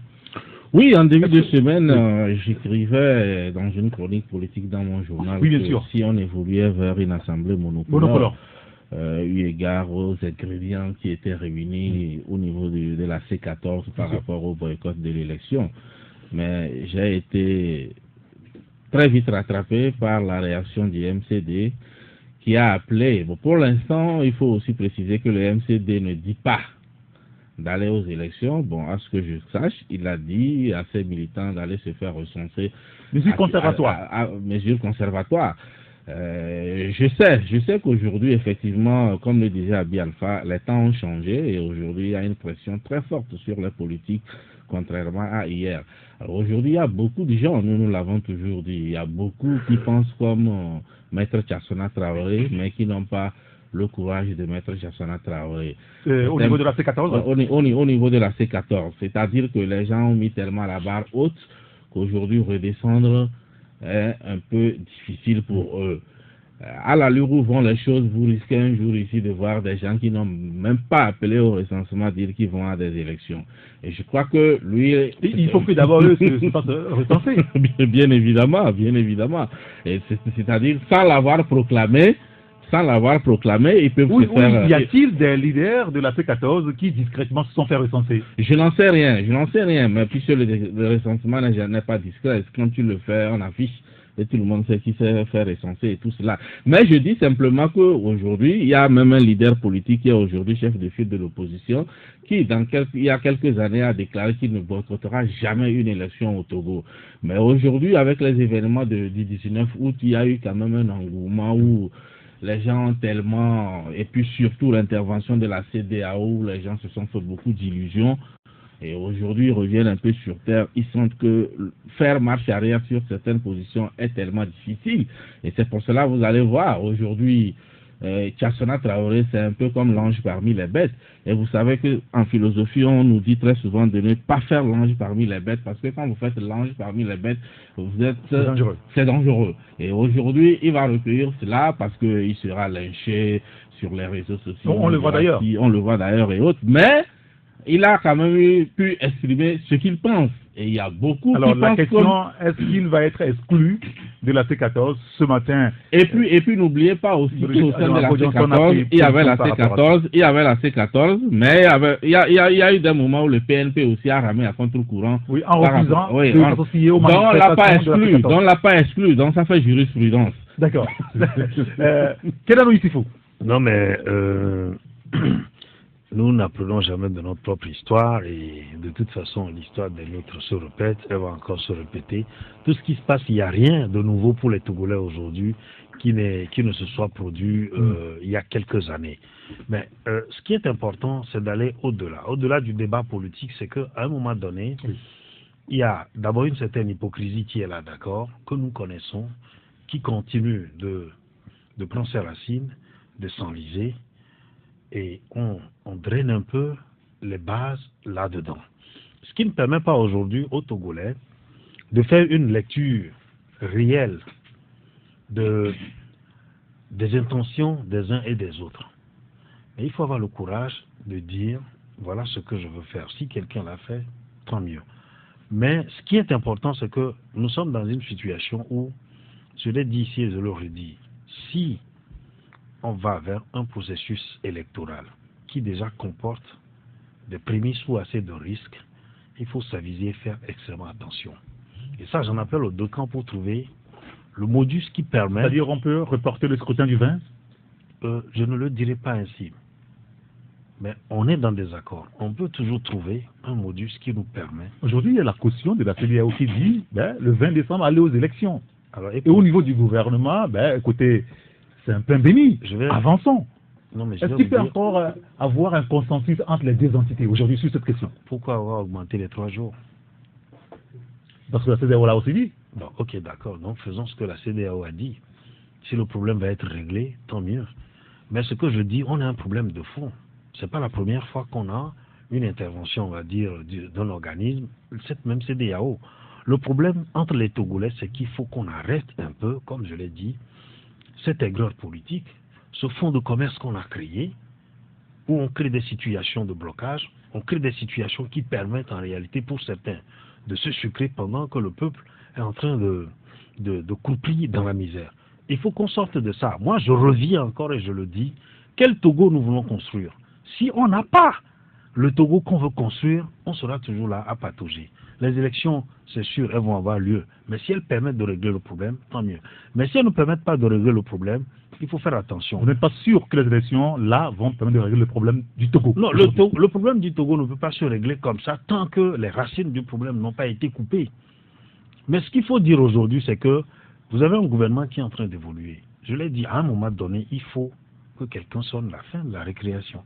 Oui, en début de semaine, j'écrivais dans une chronique politique dans mon journal oui, bien sûr. Si on évoluait vers une assemblée monopolaire, eu égard aux ingrédients qui étaient réunis au niveau de la C14 par rapport au boycott de l'élection. Mais j'ai été très vite rattrapé par la réaction du MCD qui a appelé. Bon, pour l'instant, il faut aussi préciser que le MCD ne dit pas d'aller aux élections. Bon, à ce que je sache, il a dit à ses militants d'aller se faire recenser. Mesures conservatoires. Mesures conservatoires. Je sais qu'aujourd'hui, effectivement, comme le disait Abi Alpha, les temps ont changé et aujourd'hui, il y a une pression très forte sur les politiques, contrairement à hier. Alors aujourd'hui, il y a beaucoup de gens, nous l'avons toujours dit, il y a beaucoup qui pensent comme Maître Chassona Traoré, mais qui n'ont pas le courage de Maître Chassona Traoré. Au niveau de la C14 au niveau de la C14, c'est-à-dire que les gens ont mis tellement la barre haute qu'aujourd'hui, redescendre est un peu difficile pour eux. À l'allure où vont les choses, vous risquez un jour ici de voir des gens qui n'ont même pas appelé au recensement dire qu'ils vont à des élections. Et je crois que lui... Il faut que d'abord eux se fassent recenser. Bien évidemment, bien évidemment. C'est-à-dire, sans l'avoir proclamé, ils peuvent se faire... Y a-t-il des leaders de la C14 qui discrètement se sont fait recenser? Je n'en sais rien, mais puisque le recensement n'est pas discret, quand tu le fais, on affiche, et tout le monde sait qui s'est fait recenser et tout cela. Mais je dis simplement qu'aujourd'hui, il y a même un leader politique qui est aujourd'hui chef de file de l'opposition, qui il y a quelques années a déclaré qu'il ne boycottera jamais une élection au Togo. Mais aujourd'hui, avec les événements du 19 août, il y a eu quand même un engouement où les gens ont tellement, et puis surtout l'intervention de la CEDEAO, où les gens se sont fait beaucoup d'illusions. Et aujourd'hui, ils reviennent un peu sur terre. Ils sentent que faire marche arrière sur certaines positions est tellement difficile. Et c'est pour cela que vous allez voir, aujourd'hui, Tchassona Traoré, c'est un peu comme l'ange parmi les bêtes. Et vous savez qu'en philosophie, on nous dit très souvent de ne pas faire l'ange parmi les bêtes, parce que quand vous faites l'ange parmi les bêtes, c'est dangereux. C'est dangereux. Et aujourd'hui, il va recueillir cela parce qu'il sera lynché sur les réseaux sociaux. On le voit d'ailleurs. On le voit d'ailleurs et autres. Mais il a quand même pu exprimer ce qu'il pense. Et il y a beaucoup Alors qui la pensent question, est-ce qu'il va être exclu de la C14 ce matin? Et puis n'oubliez pas aussi qu'au sein de la C14, il y avait la C14, mais il y a eu des moments où le PNP aussi a ramé à contre-courant. Oui, en refusant de s'associer aux manifestations de la C14. Donc on l'a pas exclu, donc ça fait jurisprudence. D'accord. Kedano Issifou. Non, mais nous n'apprenons jamais de notre propre histoire et de toute façon, l'histoire des nôtres se répète, elle va encore se répéter. Tout ce qui se passe, il n'y a rien de nouveau pour les Togolais aujourd'hui qui ne se soit produit il y a quelques années. Mais ce qui est important, c'est d'aller au-delà. Au-delà du débat politique, c'est qu'à un moment donné, il y a d'abord une certaine hypocrisie qui est là, d'accord, que nous connaissons, qui continue de prendre ses racines, de s'enliser, et on draine un peu les bases là-dedans. Ce qui ne permet pas aujourd'hui aux Togolais de faire une lecture réelle des intentions des uns et des autres. Mais il faut avoir le courage de dire, voilà ce que je veux faire. Si quelqu'un l'a fait, tant mieux. Mais ce qui est important, c'est que nous sommes dans une situation où, je l'ai dit ici et je le redis, si on va vers un processus électoral qui déjà comporte des prémices ou assez de risques, il faut s'aviser et faire extrêmement attention. Et ça, j'en appelle aux deux camps pour trouver le modus qui permet... C'est-à-dire on peut reporter le scrutin du 20 ? Je ne le dirai pas ainsi. Mais on est dans des accords. On peut toujours trouver un modus qui nous permet... Aujourd'hui, il y a la caution de la CEDEAO qui dit le 20 décembre, aller aux élections. Alors, et au niveau du gouvernement, écoutez, c'est un pain béni. Avançons. Est-ce qu'il peut encore avoir un consensus entre les deux entités aujourd'hui sur cette question? Pourquoi avoir augmenté les 3 jours? Parce que la CEDEAO l'a aussi dit. Bon, ok, d'accord. Donc faisons ce que la CEDEAO a dit. Si le problème va être réglé, tant mieux. Mais ce que je dis, on a un problème de fond. Ce n'est pas la première fois qu'on a une intervention, on va dire, d'un organisme, cette même CEDEAO. Le problème entre les Togolais, c'est qu'il faut qu'on arrête un peu, comme je l'ai dit, cette aigreur politique, ce fonds de commerce qu'on a créé, où on crée des situations de blocage, on crée des situations qui permettent en réalité pour certains de se sucrer pendant que le peuple est en train de croupir dans la misère. Il faut qu'on sorte de ça. Moi, je reviens encore et je le dis, quel Togo nous voulons construire? Si on n'a pas le Togo qu'on veut construire, on sera toujours là à patauger. Les élections, c'est sûr, elles vont avoir lieu. Mais si elles permettent de régler le problème, tant mieux. Mais si elles ne permettent pas de régler le problème, il faut faire attention. Vous n'êtes pas sûr que les élections, là, vont permettre de régler le problème du Togo? Non, le problème du Togo ne peut pas se régler comme ça tant que les racines du problème n'ont pas été coupées. Mais ce qu'il faut dire aujourd'hui, c'est que vous avez un gouvernement qui est en train d'évoluer. Je l'ai dit, à un moment donné, il faut que quelqu'un sonne la fin de la récréation.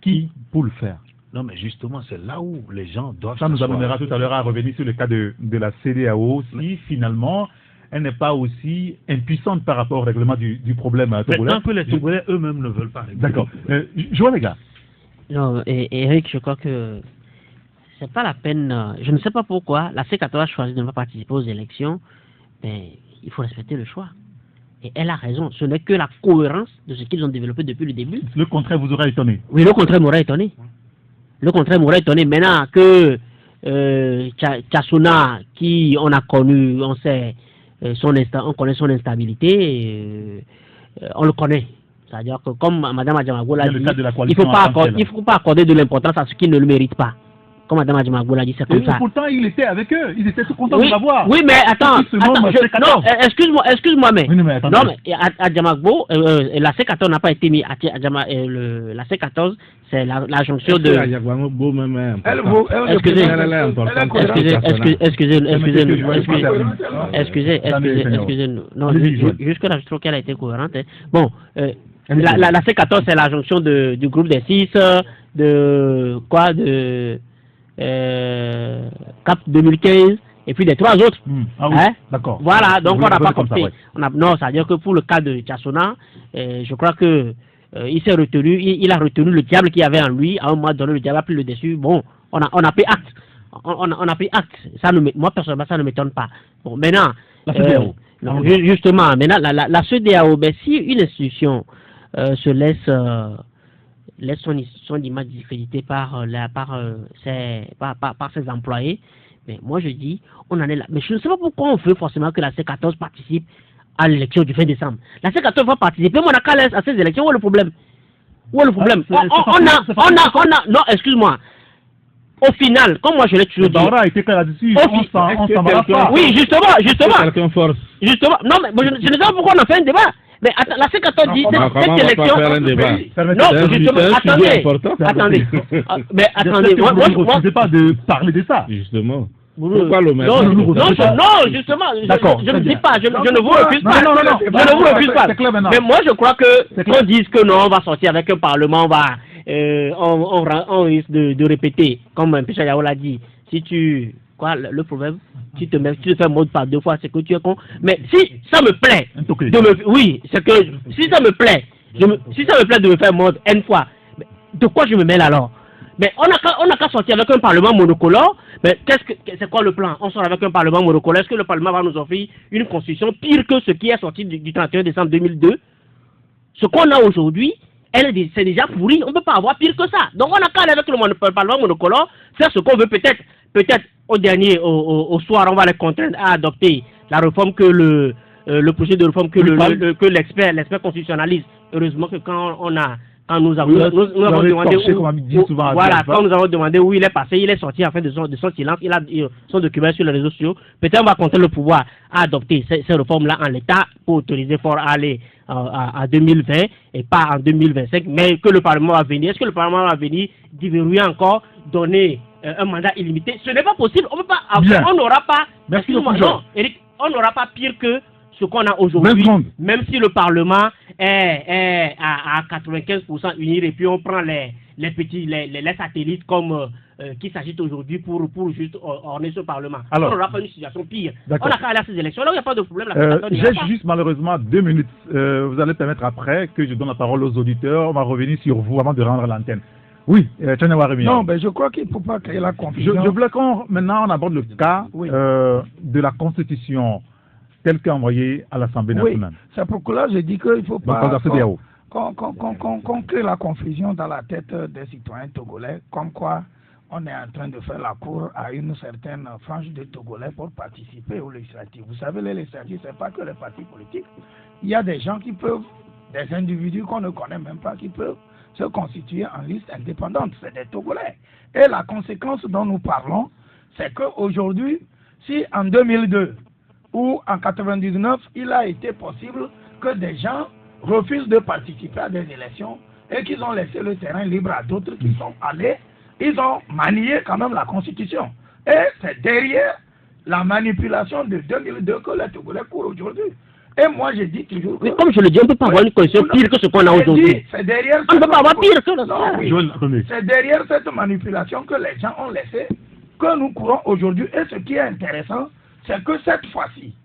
Qui pour le faire? Non, mais justement, c'est là où les gens doivent... Ça nous amènera tout à l'heure à revenir sur le cas de la CEDEAO, si finalement, elle n'est pas aussi impuissante par rapport au règlement du problème togolais. Mais tant que les Togolais eux-mêmes ne veulent pas régler. D'accord. Joël, les gars. Non, et Eric, je crois que c'est pas la peine... je ne sais pas pourquoi la C14 a choisi de ne pas participer aux élections, mais il faut respecter le choix. Et elle a raison. Ce n'est que la cohérence de ce qu'ils ont développé depuis le début. Le contraire vous aurait étonné? Oui, le contraire m'aurait étonné. Le contraire m'aurait étonné. Maintenant que Tchassona, qui on a connu, on sait on connaît son instabilité, on le connaît. C'est-à-dire que comme Mme Adjamagou l'a dit, il ne faut pas accorder de l'importance à ce qui ne le mérite pas. Comme Mme Adjamagou l'a dit, c'est comme ça. Pourtant, il était avec eux. Ils étaient tout contents de l'avoir. Oui, mais attends. Non, excuse-moi, mais. Oui, non, mais Adjamagou, la C14 n'a pas été mise. La C14, c'est la jonction de. Excusez-nous. Non, jusque-là, je trouve qu'elle a été cohérente. Bon, la C14, c'est la jonction du groupe des 6, CAP 2015 et puis des 3 autres. Ah oui, Hein? d'accord. Voilà, donc Vous on n'a voulez pas comme ça, compté. ouais. Non, c'est-à-dire que pour le cas de Tchassona, je crois que il s'est retenu, il a retenu le diable qu'il y avait en lui. À un moment donné, le diable a pris le dessus. Bon, on a pris acte. On a pris acte. Ça moi, personnellement, ça ne m'étonne pas. Bon, maintenant, La CEDEAO. justement, maintenant, la CEDEAO, ben, si une institution se laisse son image discréditée par ses employés, mais moi je dis, on en est là. Mais je ne sais pas pourquoi on veut forcément que la C14 participe à l'élection du 20 décembre. La C14 va participer, mais on n'a qu'à l'aise à ces élections. Où est le problème? Où est le problème? Non, excuse-moi. Au final, comme moi je l'ai toujours dit. A été clair là-dessus. On s'en va pas. Oui, justement. Quelqu'un force. Justement. Non, mais je ne sais pas pourquoi on a fait un débat. Mais attends, la C14 dit cette élection. Non, justement, attendez. Mais attendez, moi je ne sais pas de parler de ça. Justement. Pourquoi le mettre? Non, justement, je ne dis pas, je ne vous refuse pas. Non, je ne vous refuse pas. Mais moi, je crois que qu'on dise que non, on va sortir avec un parlement, on risque de répéter, comme Pécha Yao l'a dit. Si tu... Quoi, le problème? Tu te fais mode par 2 fois, c'est que tu es con. Mais si ça me plaît, oui, c'est que si ça me plaît, de me faire mode N fois, de quoi je me mêle alors? Mais on n'a qu'à sortir avec un parlement monocolore. Mais c'est quoi le plan? On sort avec un parlement monocolore. Est-ce que le parlement va nous offrir une constitution pire que ce qui est sorti du 31 décembre 2002? Ce qu'on a aujourd'hui, c'est déjà pourri. On ne peut pas avoir pire que ça. Donc on n'a qu'à aller avec le parlement monocolore, faire ce qu'on veut. Peut-être au soir, on va les contraindre à adopter la réforme que le projet de réforme que l'expert constitutionnaliste. Heureusement que quand nous avons demandé où il est passé, il est sorti en fait de son silence, il a son document sur les réseaux sociaux. Peut-être on va compter le pouvoir à adopter ces réformes-là en l'état pour autoriser Fort à aller en 2020 et pas en 2025, mais que le Parlement va venir. Est-ce que le Parlement va venir déverrouiller encore, donner un mandat illimité? Ce n'est pas possible. On peut pas avoir, on n'aura pas. Merci beaucoup, Jean. Eric, on n'aura pas pire que ce qu'on a aujourd'hui, même si le Parlement est à 95% uni et puis on prend les satellites comme qui s'agitent aujourd'hui pour juste orner ce Parlement. Alors, on n'aura pas une situation pire. On a qu'à aller à ces élections. Là, il n'y a pas de problème. J'ai juste malheureusement 2 minutes. Vous allez permettre après que je donne la parole aux auditeurs. On va revenir sur vous avant de rendre l'antenne. Oui, non, mais je crois qu'il ne faut pas créer la confusion. Je voulais maintenant on aborde le cas de la Constitution telle qu'envoyée à l'Assemblée nationale. Oui, c'est pourquoi là je dis qu'il ne faut pas qu'on crée la confusion dans la tête des citoyens togolais, comme quoi on est en train de faire la cour à une certaine frange de Togolais pour participer aux législatives. Vous savez, les législatives, ce n'est pas que les partis politiques. Il y a des gens qui peuvent, des individus qu'on ne connaît même pas, qui peuvent se constituer en liste indépendante. C'est des Togolais. Et la conséquence dont nous parlons, c'est qu'aujourd'hui, si en 2002 ou en 99, il a été possible que des gens refusent de participer à des élections et qu'ils ont laissé le terrain libre à d'autres qui sont allés, ils ont manié quand même la Constitution. Et c'est derrière la manipulation de 2002 que les Togolais courent aujourd'hui. Et moi, je dis toujours que... Mais comme je le dis, on ne peut pas avoir une constitution pire que ce qu'on a aujourd'hui. On ne peut pas avoir pire que ça. C'est derrière cette manipulation que les gens ont laissé, que nous courons aujourd'hui. Et ce qui est intéressant, c'est que cette fois-ci,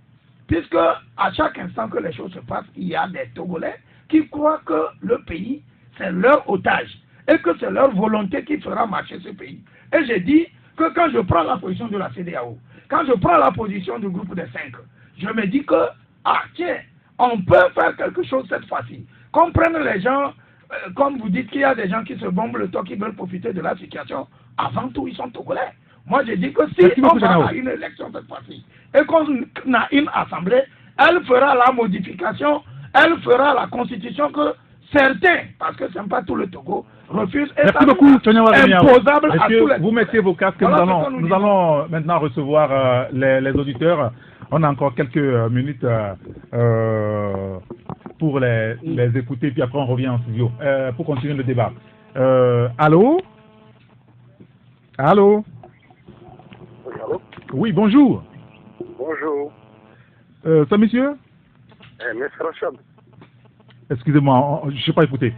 puisque à chaque instant que les choses se passent, il y a des Togolais qui croient que le pays, c'est leur otage et que c'est leur volonté qui fera marcher ce pays. Et j'ai dit que quand je prends la position de la CEDEAO, quand je prends la position du groupe des 5, je me dis que, ah tiens, on peut faire quelque chose cette fois-ci. Comprendre les gens, comme vous dites qu'il y a des gens qui se bombent le temps, qui veulent profiter de la situation, avant tout, ils sont Togolais. Moi, je dis que si on va à une élection cette fois-ci et qu'on a une assemblée, elle fera la modification, elle fera la constitution que certains, parce que ce n'est pas tout le Togo, refusent. Et merci beaucoup, imposable à tous les vous mettez vos casques, nous allons maintenant recevoir les auditeurs. On a encore quelques minutes pour les écouter, puis après on revient en studio pour continuer le débat. Allô? Allô? Oui, bonjour. Bonjour. C'est monsieur? Monsieur Rachad. Excusez-moi, je ne sais pas écouter.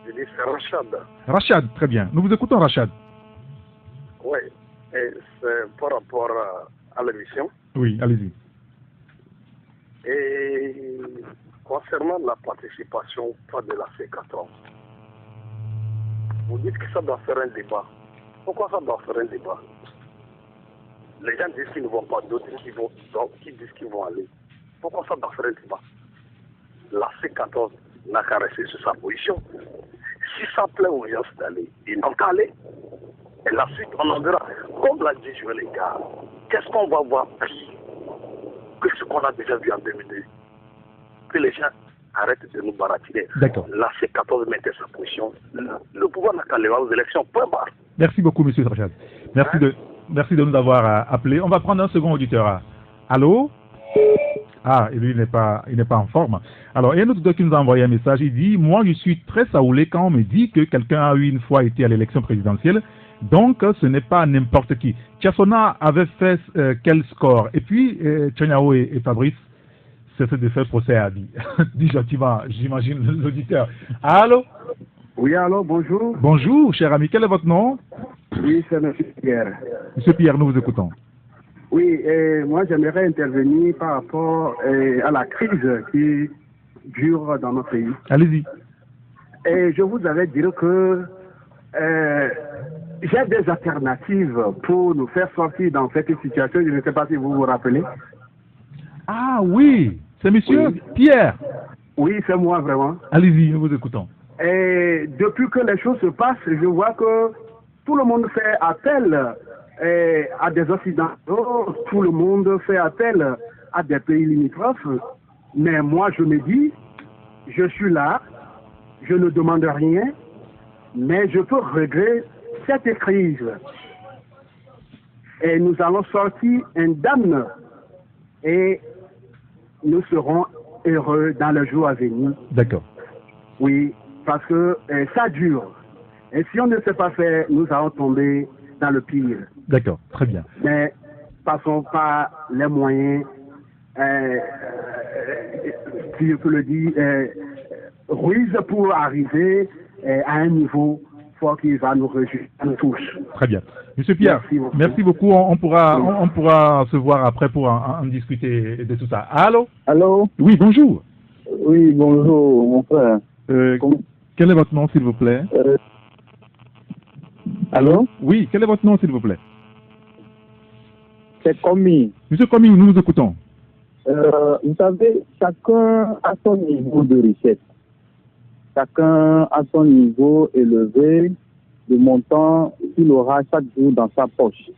Je dis c'est Rachad. Rachad, très bien. Nous vous écoutons, Rachad. Oui, et c'est par rapport à l'émission. Oui, allez-y. Et concernant la participation au plan de la C14, vous dites que ça doit faire un débat. Pourquoi ça doit faire un débat? Les gens disent qu'ils ne vont pas, d'autres qui disent qu'ils vont aller. Pourquoi ça doit faire un débat? La C14 n'a qu'à rester sur sa position. Si ça plaît aux gens d'aller, ils n'ont qu'à aller. Et la suite, on en verra. Comme l'a dit Joël Égard, qu'est-ce qu'on va voir pire que ce qu'on a déjà vu en 2002? Que les gens arrêtent de nous baratiner. D'accord. La C14 mettait sa position. Le pouvoir n'a qu'à aller aux élections. Point barre. Merci beaucoup, monsieur Rachad. Merci de nous avoir appelé. On va prendre un second auditeur. Allô? Ah, et lui, il n'est pas en forme. Alors, il y a un auditeur qui nous a envoyé un message. Il dit, moi, je suis très saoulé quand on me dit que quelqu'un a eu une fois été à l'élection présidentielle. Donc, ce n'est pas n'importe qui. Tiassona avait fait quel score? Et puis, Tchanyao et Fabrice cessaient de faire procès à vie. Dis gentiment, j'imagine l'auditeur. Allô? Oui, allô, bonjour. Bonjour, cher ami. Quel est votre nom? Oui, c'est M. Pierre. Monsieur Pierre, nous vous écoutons. Oui, moi j'aimerais intervenir par rapport à la crise qui dure dans notre pays. Allez-y. Et je vous avais dit que j'ai des alternatives pour nous faire sortir dans cette situation. Je ne sais pas si vous vous rappelez. Ah oui, c'est monsieur Pierre. Oui, c'est moi vraiment. Allez-y, nous vous écoutons. Et depuis que les choses se passent, je vois que tout le monde fait appel à des Occidentaux, tout le monde fait appel à des pays limitrophes. Mais moi, je me dis, je suis là, je ne demande rien, mais je peux régler cette crise. Et nous allons sortir indemnes et nous serons heureux dans le jour à venir. D'accord. Oui, parce que ça dure. Et si on ne sait pas faire, nous allons tomber dans le pire. D'accord, très bien. Mais passons par les moyens, si je peux le dire, ruse pour arriver à un niveau fort qui va nous réjouir nous tous. Très bien. Monsieur Pierre, merci beaucoup. On pourra se voir après pour en discuter de tout ça. Allô? Allô? Oui, bonjour. Oui, bonjour, mon frère. Quel est votre nom, s'il vous plaît? Allô? Oui, quel est votre nom, s'il vous plaît? C'est Komi. Monsieur Komi, nous vous écoutons. Vous savez, chacun a son niveau de richesse. Chacun a son niveau élevé de montant qu'il aura chaque jour dans sa poche.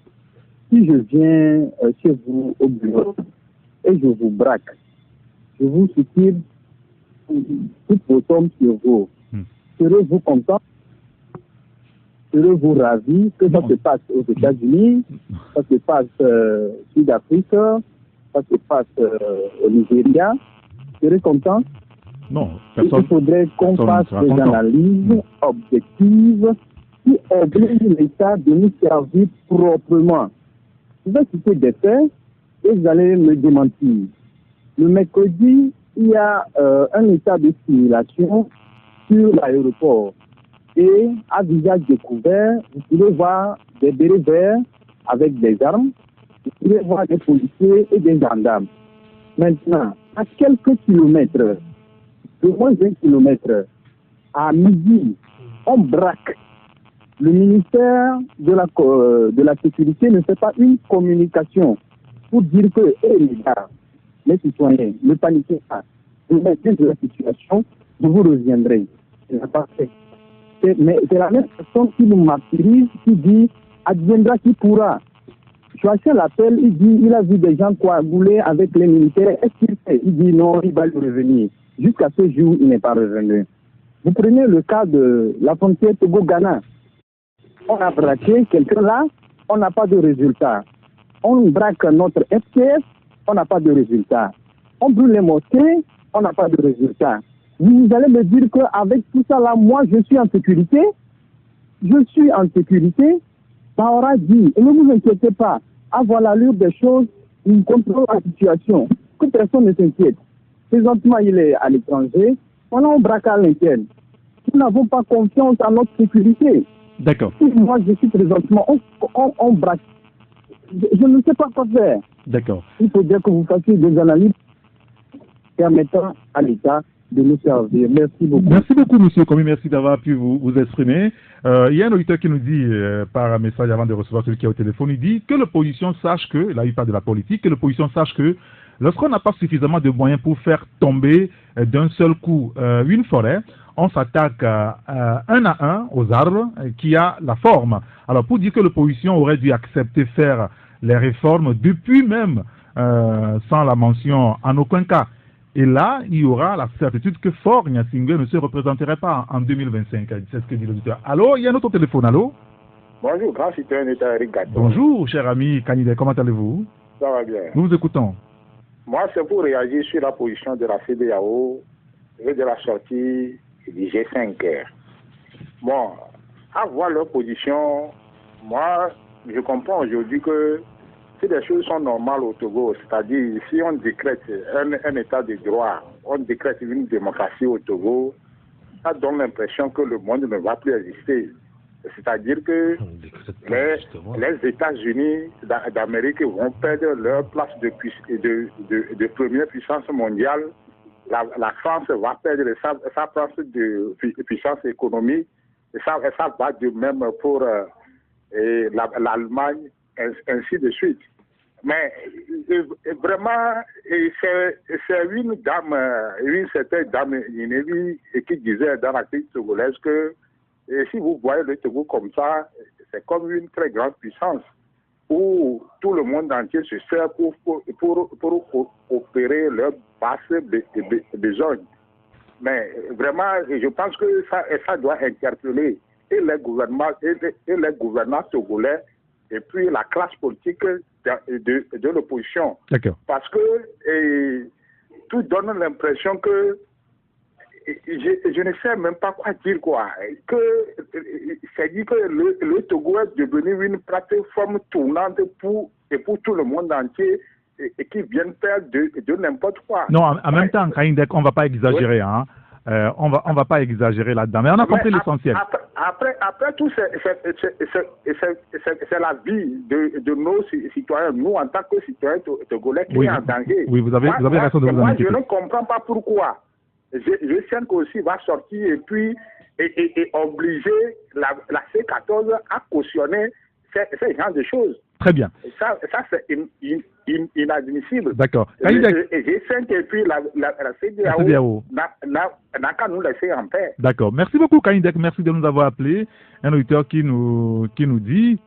Si je viens chez vous au bureau et je vous braque, je vous soutire toutes vos sommes sur vous. Serez-vous content? Serez-vous ravi que ça se passe aux États-Unis, ça se passe au Sud-Afrique, ça se passe au Nigeria? Serez content? Non. Il faudrait qu'on fasse des analyses objectives qui obligent l'État de nous servir proprement. Je vais citer des faits et vous allez me démentir. Le mercredi, il y a un état de simulation sur l'aéroport. Et à visage découvert, vous pouvez voir des bérets verts avec des armes, vous pouvez voir des policiers et des gendarmes. Maintenant, à quelques kilomètres, de moins d'un kilomètre, à midi, on braque. Le ministère de la Sécurité ne fait pas une communication pour dire que, les gars, les citoyens, ne paniquez pas. Je m'inquiète de la situation, je vous reviendrai. Ce n'est pas fait. Mais c'est la même personne qui nous martyrise, qui dit adviendra qui pourra. Joachim l'appelle, il dit il a vu des gens coagulés avec les militaires. Est-ce qu'il fait? Il dit non, il va lui revenir. Jusqu'à ce jour, il n'est pas revenu. Vous prenez le cas de la frontière Togo-Ghana. On a braqué quelqu'un là, on n'a pas de résultat. On braque notre FTF, on n'a pas de résultat. On brûle les mosquées, on n'a pas de résultat. Vous allez me dire qu'avec tout ça là, moi je suis en sécurité. Je suis en sécurité. Ça aura dit, et ne vous inquiétez pas, avoir l'allure des choses, il contrôle la situation. Que personne ne s'inquiète. Présentement, il est à l'étranger. On braque à l'interne. Nous n'avons pas confiance en notre sécurité. D'accord. Si moi je suis présentement, on braque. Je ne sais pas quoi faire. D'accord. Il faut dire que vous fassiez des analyses permettant à l'État de nous servir. Merci beaucoup. Merci beaucoup, monsieur Komi. Merci d'avoir pu vous exprimer. Il y a un auditeur qui nous dit, par un message avant de recevoir celui qui est au téléphone, il dit que l'opposition sache que, là il parle de la politique, que l'opposition sache que lorsqu'on n'a pas suffisamment de moyens pour faire tomber d'un seul coup une forêt, on s'attaque un à un aux arbres qui a la forme. Alors pour dire que l'opposition aurait dû accepter faire les réformes depuis même sans la mention en aucun cas. Et là, il y aura la certitude que Faure Gnassingbé ne se représenterait pas en 2025. C'est ce que dit l'auditeur. Allô, il y a un autre téléphone, allô? Bonjour, grand citoyen d'État Eric Gaton. Bonjour, cher ami Kanide, comment allez-vous? Ça va bien. Nous vous écoutons. Moi, c'est pour réagir sur la position de la CEDEAO et de la sortie du G5R. Bon, à voir leur position, moi, je comprends aujourd'hui que si les choses sont normales au Togo, c'est-à-dire si on décrète un état de droit, on décrète une démocratie au Togo, ça donne l'impression que le monde ne va plus exister. C'est-à-dire que les États-Unis d'Amérique vont perdre leur place de première puissance mondiale. La France va perdre sa place de puissance économique. Et ça va de même pour l'Allemagne, ainsi de suite. Mais vraiment, c'est une dame, une certaine dame Inévi, qui disait dans la crise togolaise que si vous voyez le Togo comme ça, c'est comme une très grande puissance où tout le monde entier se sert pour opérer leurs basses besoins. Mais vraiment, je pense que ça doit interpeller et les gouvernants togolais et puis la classe politique de l'opposition. D'accord. Parce que tout donne l'impression que je ne sais même pas quoi dire, quoi. Que c'est dit que le Togo est devenu une plateforme tournante pour tout le monde entier et qui viennent faire de n'importe quoi. Non, en même temps, Kaindek, on ne va pas exagérer, oui. Hein. On va pas exagérer là-dedans, mais on a compris l'essentiel. Après tout, c'est la vie de nos citoyens, nous en tant que citoyens togolais qui est en danger. Oui, vous avez raison de vous en inquiéter. Je ne comprends pas pourquoi. Je sens qu'aussi va sortir et puis et obliger la C14 à cautionner ces genres de choses. Très bien. Ça c'est inadmissible. D'accord. Et G5 et puis la CEDEAO n'a qu'à nous laisser en paix. D'accord. Merci beaucoup, Kaindek. Merci de nous avoir appelé. Un auditeur qui nous dit,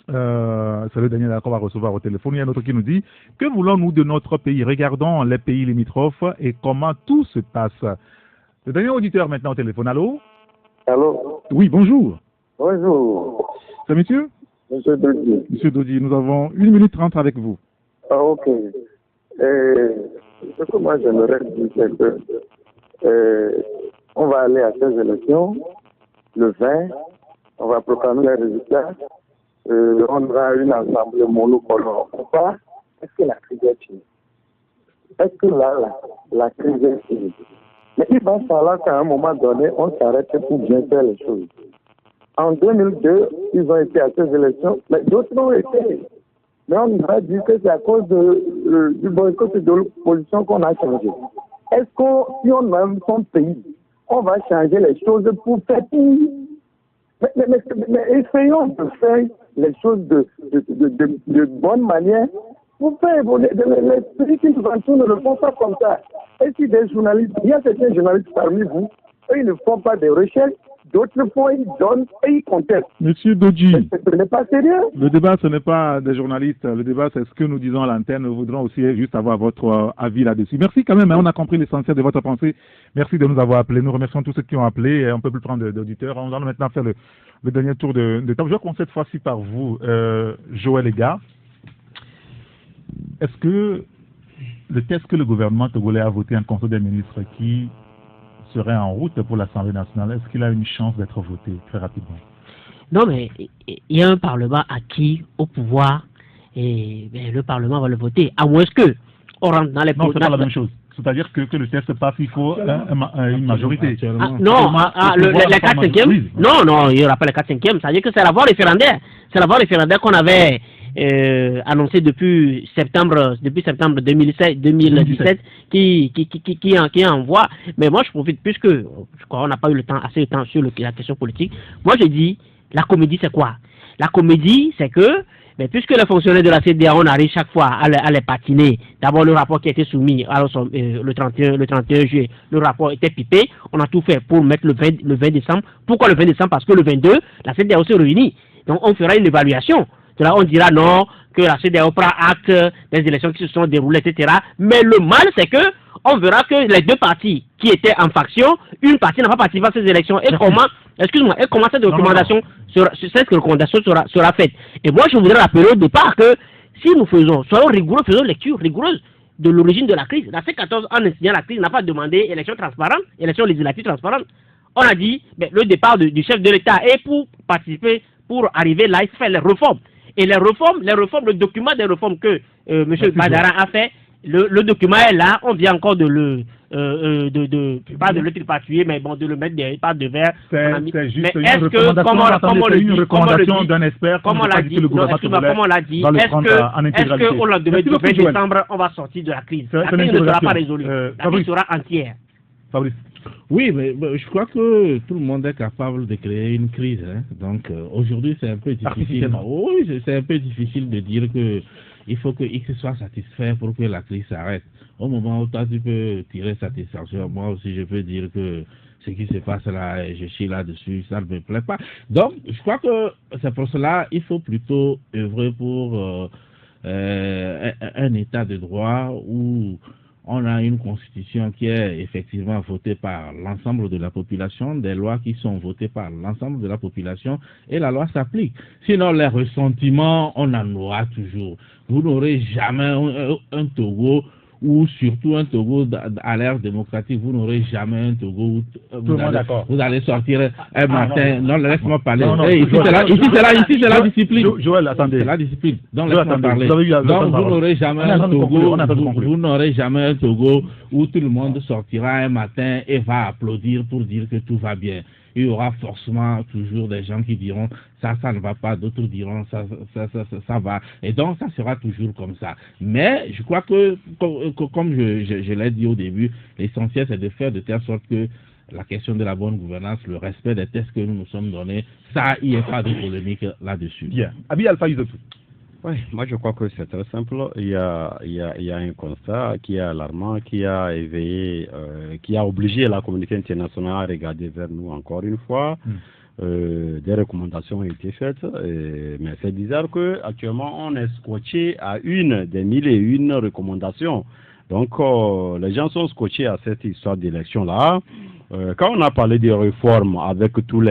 c'est le dernier qu'on va recevoir au téléphone. Il y a un autre qui nous dit, que voulons-nous de notre pays? Regardons les pays limitrophes et comment tout se passe. Le dernier auditeur maintenant au téléphone. Allô? Allô? Oui, bonjour. Bonjour. C'est monsieur? Monsieur Dodi. Monsieur Dodi, nous avons 1 minute 30 avec vous. Ah, ok. Ce que moi j'aimerais dire, c'est que on va aller à ces élections le 20, on va proclamer les résultats, on aura une assemblée monocolore. Pourquoi? Est-ce que la crise est finie? Est-ce que la crise est finie? Mais il va falloir qu'à un moment donné, on s'arrête pour bien faire les choses. En 2002, ils ont été à ces élections, mais d'autres ont été. Mais on va dire que c'est à cause du boycott de l'opposition qu'on a changé. Est-ce que si on aime son pays, on va changer les choses pour faire pire? Mais essayons de faire les choses de bonne manière pour faire évoluer. Les pays qui nous entourent ne le font pas comme ça. Et si des journalistes, il y a certains journalistes parmi vous, eux, ils ne font pas de recherches. D'autres fois, ils donnent et ils contestent. Monsieur Dodji, ce n'est pas sérieux. Le débat, ce n'est pas des journalistes. Le débat, c'est ce que nous disons à l'antenne. Nous voudrons aussi juste avoir votre avis là-dessus. Merci quand même. On a compris l'essentiel de votre pensée. Merci de nous avoir appelés. Nous remercions tous ceux qui ont appelé. Et on ne peut plus prendre d'auditeurs. On va maintenant faire le dernier tour de table. Je commence cette fois-ci par vous, Joël Ega. Est-ce que le texte que le gouvernement togolais a voté en conseil des ministres qui serait en route pour l'Assemblée nationale, est-ce qu'il a une chance d'être voté très rapidement? Non, mais il y a un Parlement acquis au pouvoir et le Parlement va le voter. À moins que on rentre dans les... Non, c'est pas la même chose. C'est-à-dire que le test passe, il faut une majorité. Non, les 4/5e, non, il n'y aura pas les 4/5e. Ça veut dire que c'est la voie référendaire. C'est la voie référendaire qu'on avait annoncé depuis septembre 2017 qui envoie. Mais moi, je profite, puisque je crois qu'on n'a pas eu assez de temps sur la question politique. Moi, je dis, la comédie, c'est quoi? La comédie, c'est que, mais puisque les fonctionnaires de la CEDEAO, on arrive chaque fois à les patiner. D'abord, le rapport qui a été soumis le 31 juillet, le rapport était pipé. On a tout fait pour mettre le 20 décembre. Pourquoi le 20 décembre? Parce que le 22, la CEDEAO se réunit. Donc, on fera une évaluation. De là, on dira non, que la CEDEAO prend acte des élections qui se sont déroulées, etc. Mais le mal, c'est que on verra que les deux parties qui étaient en faction, une partie n'a pas participé à ces élections. Et comment cette recommandation sera faite? Et moi, je voudrais rappeler au départ que si nous soyons rigoureux, faisons lecture rigoureuse de l'origine de la crise. La C14, en étudiant la crise, n'a pas demandé élection transparente, élection législative transparente. On a dit, le départ du chef de l'État est pour participer, pour arriver là, il faut faire les réformes. Et les réformes, le document des réformes que M. Badara a fait, le document est là, on vient encore de le pas de le tripatouiller, mais bon, de le mettre des parts de verre. C'est juste une recommandation d'un expert. Comme on l'a dit, est-ce qu'on l'a demandé le 20 décembre, on va sortir de la crise? La crise ne sera pas résolue. La crise sera entière. Fabrice. Oui, mais je crois que tout le monde est capable de créer une crise. Hein. Donc aujourd'hui, c'est un peu difficile. Oui, c'est un peu difficile de dire que il faut que X soit satisfait pour que la crise s'arrête. Au moment où toi, tu peux tirer satisfaction, moi aussi, je peux dire que ce qui se passe là, je chie là-dessus, ça ne me plaît pas. Donc, je crois que c'est pour cela il faut plutôt œuvrer pour un état de droit où on a une constitution qui est effectivement votée par l'ensemble de la population, des lois qui sont votées par l'ensemble de la population, et la loi s'applique. Sinon, les ressentiments, on en aura toujours. Vous n'aurez jamais un Togo, ou surtout un Togo à l'ère démocratique, vous n'aurez jamais un Togo où vous allez sortir un matin. Non, laisse-moi parler. Ici, c'est la discipline. Joël, attendez. C'est la discipline. Donc, laisse-moi parler. Donc, vous n'aurez jamais un Togo, vous n'aurez jamais un Togo où tout le monde sortira un matin et va applaudir pour dire que tout va bien. Il y aura forcément toujours des gens qui diront ça ne va pas, d'autres diront ça va. Et donc, ça sera toujours comme ça. Mais je crois que, comme je l'ai dit au début, l'essentiel, c'est de faire de telle sorte que la question de la bonne gouvernance, le respect des tests que nous nous sommes donnés, ça, il n'y a pas de polémique là-dessus. Bien. Abi Alpha Yusofu. Oui, moi je crois que c'est très simple. Il y a un constat qui est alarmant, qui a éveillé, qui a obligé la communauté internationale à regarder vers nous encore une fois. Des recommandations ont été faites, mais c'est bizarre qu'actuellement on est scotché à une des 1001 recommandations. Donc les gens sont scotchés à cette histoire d'élection-là. Quand on a parlé des réformes avec tout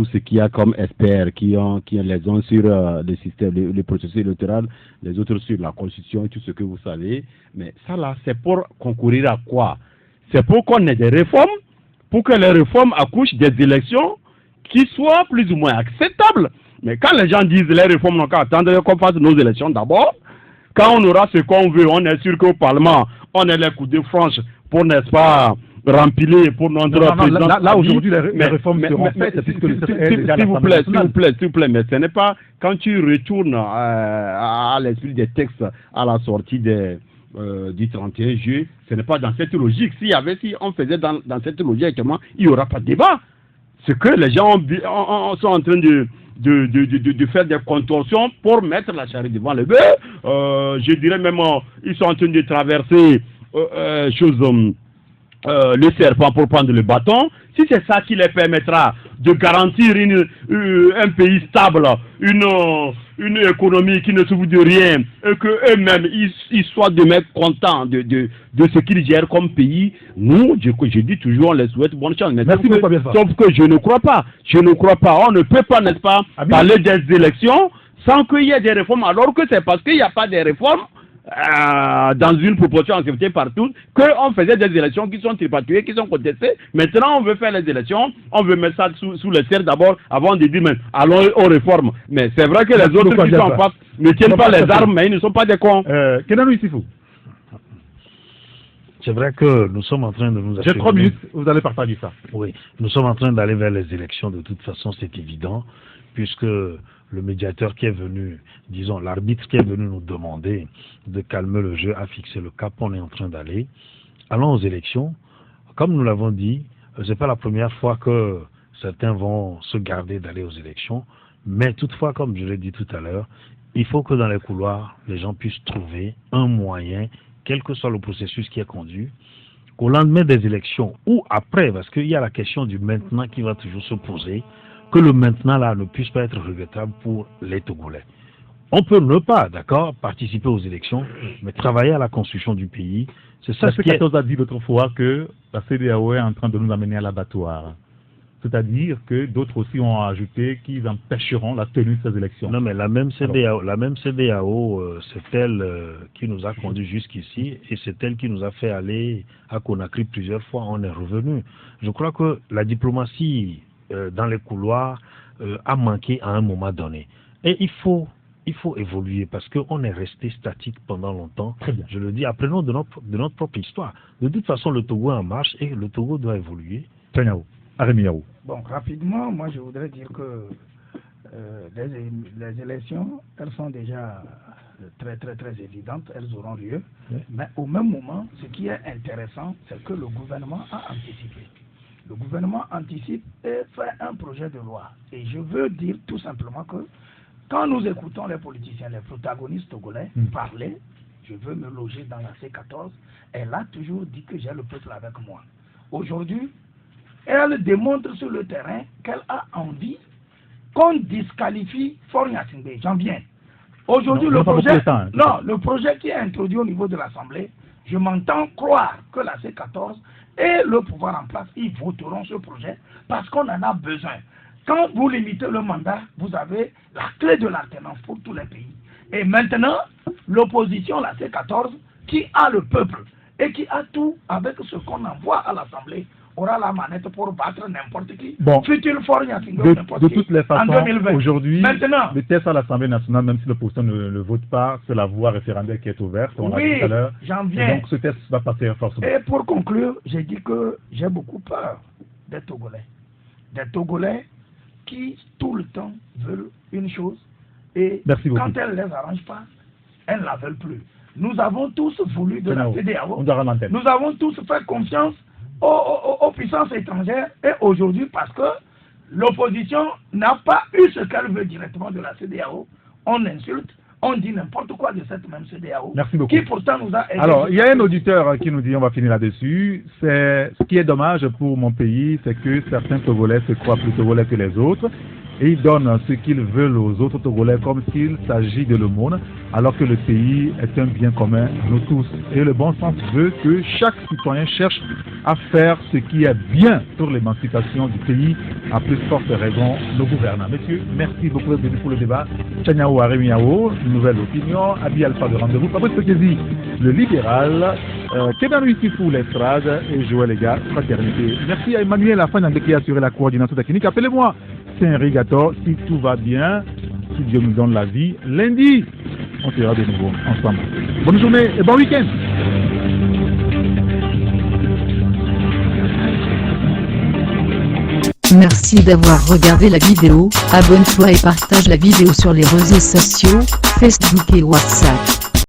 ce qu'il y a comme experts qui les ont sur le système, le processus électoral, les autres sur la constitution et tout ce que vous savez. Mais ça là, c'est pour concourir à quoi? C'est pour qu'on ait des réformes, pour que les réformes accouchent des élections qui soient plus ou moins acceptables. Mais quand les gens disent les réformes n'ont qu'à attendre qu'on fasse nos élections d'abord, quand on aura ce qu'on veut, on est sûr qu'au Parlement, on a les coups de franche pour, n'est-ce pas, remplir pour notre président. Là aujourd'hui, les réformes seront faites. S'il vous plaît, mais ce n'est pas quand tu retournes à l'esprit des textes à la sortie du 31 juillet, ce n'est pas dans cette logique. Si on faisait dans cette logique actuellement, il n'y aura pas de débat. C'est que les gens sont en train de faire des contorsions pour mettre la charrue devant le bœuf. Je dirais même, ils sont en train de traverser le serpent pour prendre le bâton. Si c'est ça qui les permettra de garantir un pays stable, une économie qui ne souffre de rien, et qu'eux-mêmes ils soient demain contents de ce qu'ils gèrent comme pays, nous, je dis toujours, on les souhaite bonne chance. Mais sauf que je ne crois pas. On ne peut pas, n'est-ce pas, parler des élections sans qu'il y ait des réformes, alors que c'est parce qu'il n'y a pas de réformes dans une proportion acceptée par tous, qu'on faisait des élections qui sont tripatouillées, qui sont contestées. Maintenant, on veut faire les élections, on veut mettre ça sous le cerf d'abord, avant de dire, mais allons aux réformes. Mais c'est vrai que les autres qui sont en face ne tiennent pas les armes, mais ils ne sont pas des cons. Kenanou Issifou. c'est vrai que nous sommes en train de nous J'ai 3 minutes, vous allez partager ça. Oui, nous sommes en train d'aller vers les élections, de toute façon, c'est évident, puisque le médiateur qui est venu, disons, l'arbitre qui est venu nous demander de calmer le jeu a fixé le cap, on est en train d'aller. Allons aux élections. Comme nous l'avons dit, ce n'est pas la première fois que certains vont se garder d'aller aux élections, mais toutefois, comme je l'ai dit tout à l'heure, il faut que dans les couloirs, les gens puissent trouver un moyen, quel que soit le processus qui est conduit, qu'au lendemain des élections ou après, parce qu'il y a la question du maintenant qui va toujours se poser, que le maintenant là ne puisse pas être regrettable pour les Togolais. On peut ne pas, d'accord, participer aux élections, mais travailler à la construction du pays. C'est ça ce qui est... a dit l'autre fois que la CEDEAO est en train de nous amener à l'abattoir. C'est-à-dire que d'autres aussi ont ajouté qu'ils empêcheront la tenue de ces élections. Non, mais la même CEDEAO, c'est elle qui nous a conduits jusqu'ici et c'est elle qui nous a fait aller à Conakry plusieurs fois. On est revenu. Je crois que la diplomatie dans les couloirs a manqué à un moment donné. Et il faut évoluer parce qu'on est resté statique pendant longtemps. Très bien. Je le dis, apprenons de notre propre histoire. De toute façon, le Togo est en marche et le Togo doit évoluer. Bon, rapidement, moi je voudrais dire que les élections, elles sont déjà très évidentes, elles auront lieu. Oui. Mais au même moment, ce qui est intéressant, c'est que le gouvernement a anticipé. Le gouvernement anticipe et fait un projet de loi. Et je veux dire tout simplement que quand nous écoutons les politiciens, les protagonistes togolais parler, je veux me loger dans la C14, elle a toujours dit que j'ai le peuple avec moi. Aujourd'hui, elle démontre sur le terrain qu'elle a envie qu'on disqualifie Faure Gnassingbé. J'en viens. Aujourd'hui, le projet qui est introduit au niveau de l'Assemblée, je m'entends croire que la C14 et le pouvoir en place, ils voteront ce projet parce qu'on en a besoin. Quand vous limitez le mandat, vous avez la clé de l'alternance pour tous les pays. Et maintenant, l'opposition, la C14, qui a le peuple et qui a tout avec ce qu'on envoie à l'Assemblée, aura la manette pour battre n'importe qui. Bon, futur Faure Gnassingbé, de toutes les façons, aujourd'hui, maintenant, le test à l'Assemblée nationale, même si l'opposition ne le vote pas, c'est la voie référendaire qui est ouverte. On l'a dit tout à l'heure. J'en viens. Donc ce test va passer forcément. Et pour conclure, j'ai dit que j'ai beaucoup peur des Togolais. Des Togolais qui tout le temps veulent une chose et quand elle ne les arrange pas, elles ne la veulent plus. Nous avons tous voulu de la CEDEAO. Nous avons tous fait confiance aux puissances étrangères et aujourd'hui parce que l'opposition n'a pas eu ce qu'elle veut directement de la CEDEAO, on insulte, on dit n'importe quoi de cette même CEDEAO. Merci beaucoup. Qui pourtant nous a aidé. Alors, il y a un auditeur qui nous dit, on va finir là-dessus, c'est ce qui est dommage pour mon pays, c'est que certains Togolais se croient plus Togolais que les autres et ils donnent ce qu'ils veulent aux autres Togolais comme s'il s'agit de l'aumône, alors que le pays est un bien commun à nous tous. Et le bon sens veut que chaque citoyen cherche à faire ce qui est bien pour l'émancipation du pays, à plus forte raison nos gouvernants. Messieurs, merci beaucoup d'être venus pour le débat. Tchaniao Aremiao, Nouvelle Opinion, Abi Alpha de Rendez-vous, Fabrice Pekezi, le libéral, Kedan Wissifou, l'estrade, et Joël Lega, Fraternité. Merci à Emmanuel Lafane qui a assuré la coordination technique. Appelez-moi, c'est un rigator, si tout va bien, si Dieu nous donne la vie. Lundi, on sera de nouveau ensemble. Bonne journée et bon week-end. Merci d'avoir regardé la vidéo, abonne-toi et partage la vidéo sur les réseaux sociaux, Facebook et WhatsApp.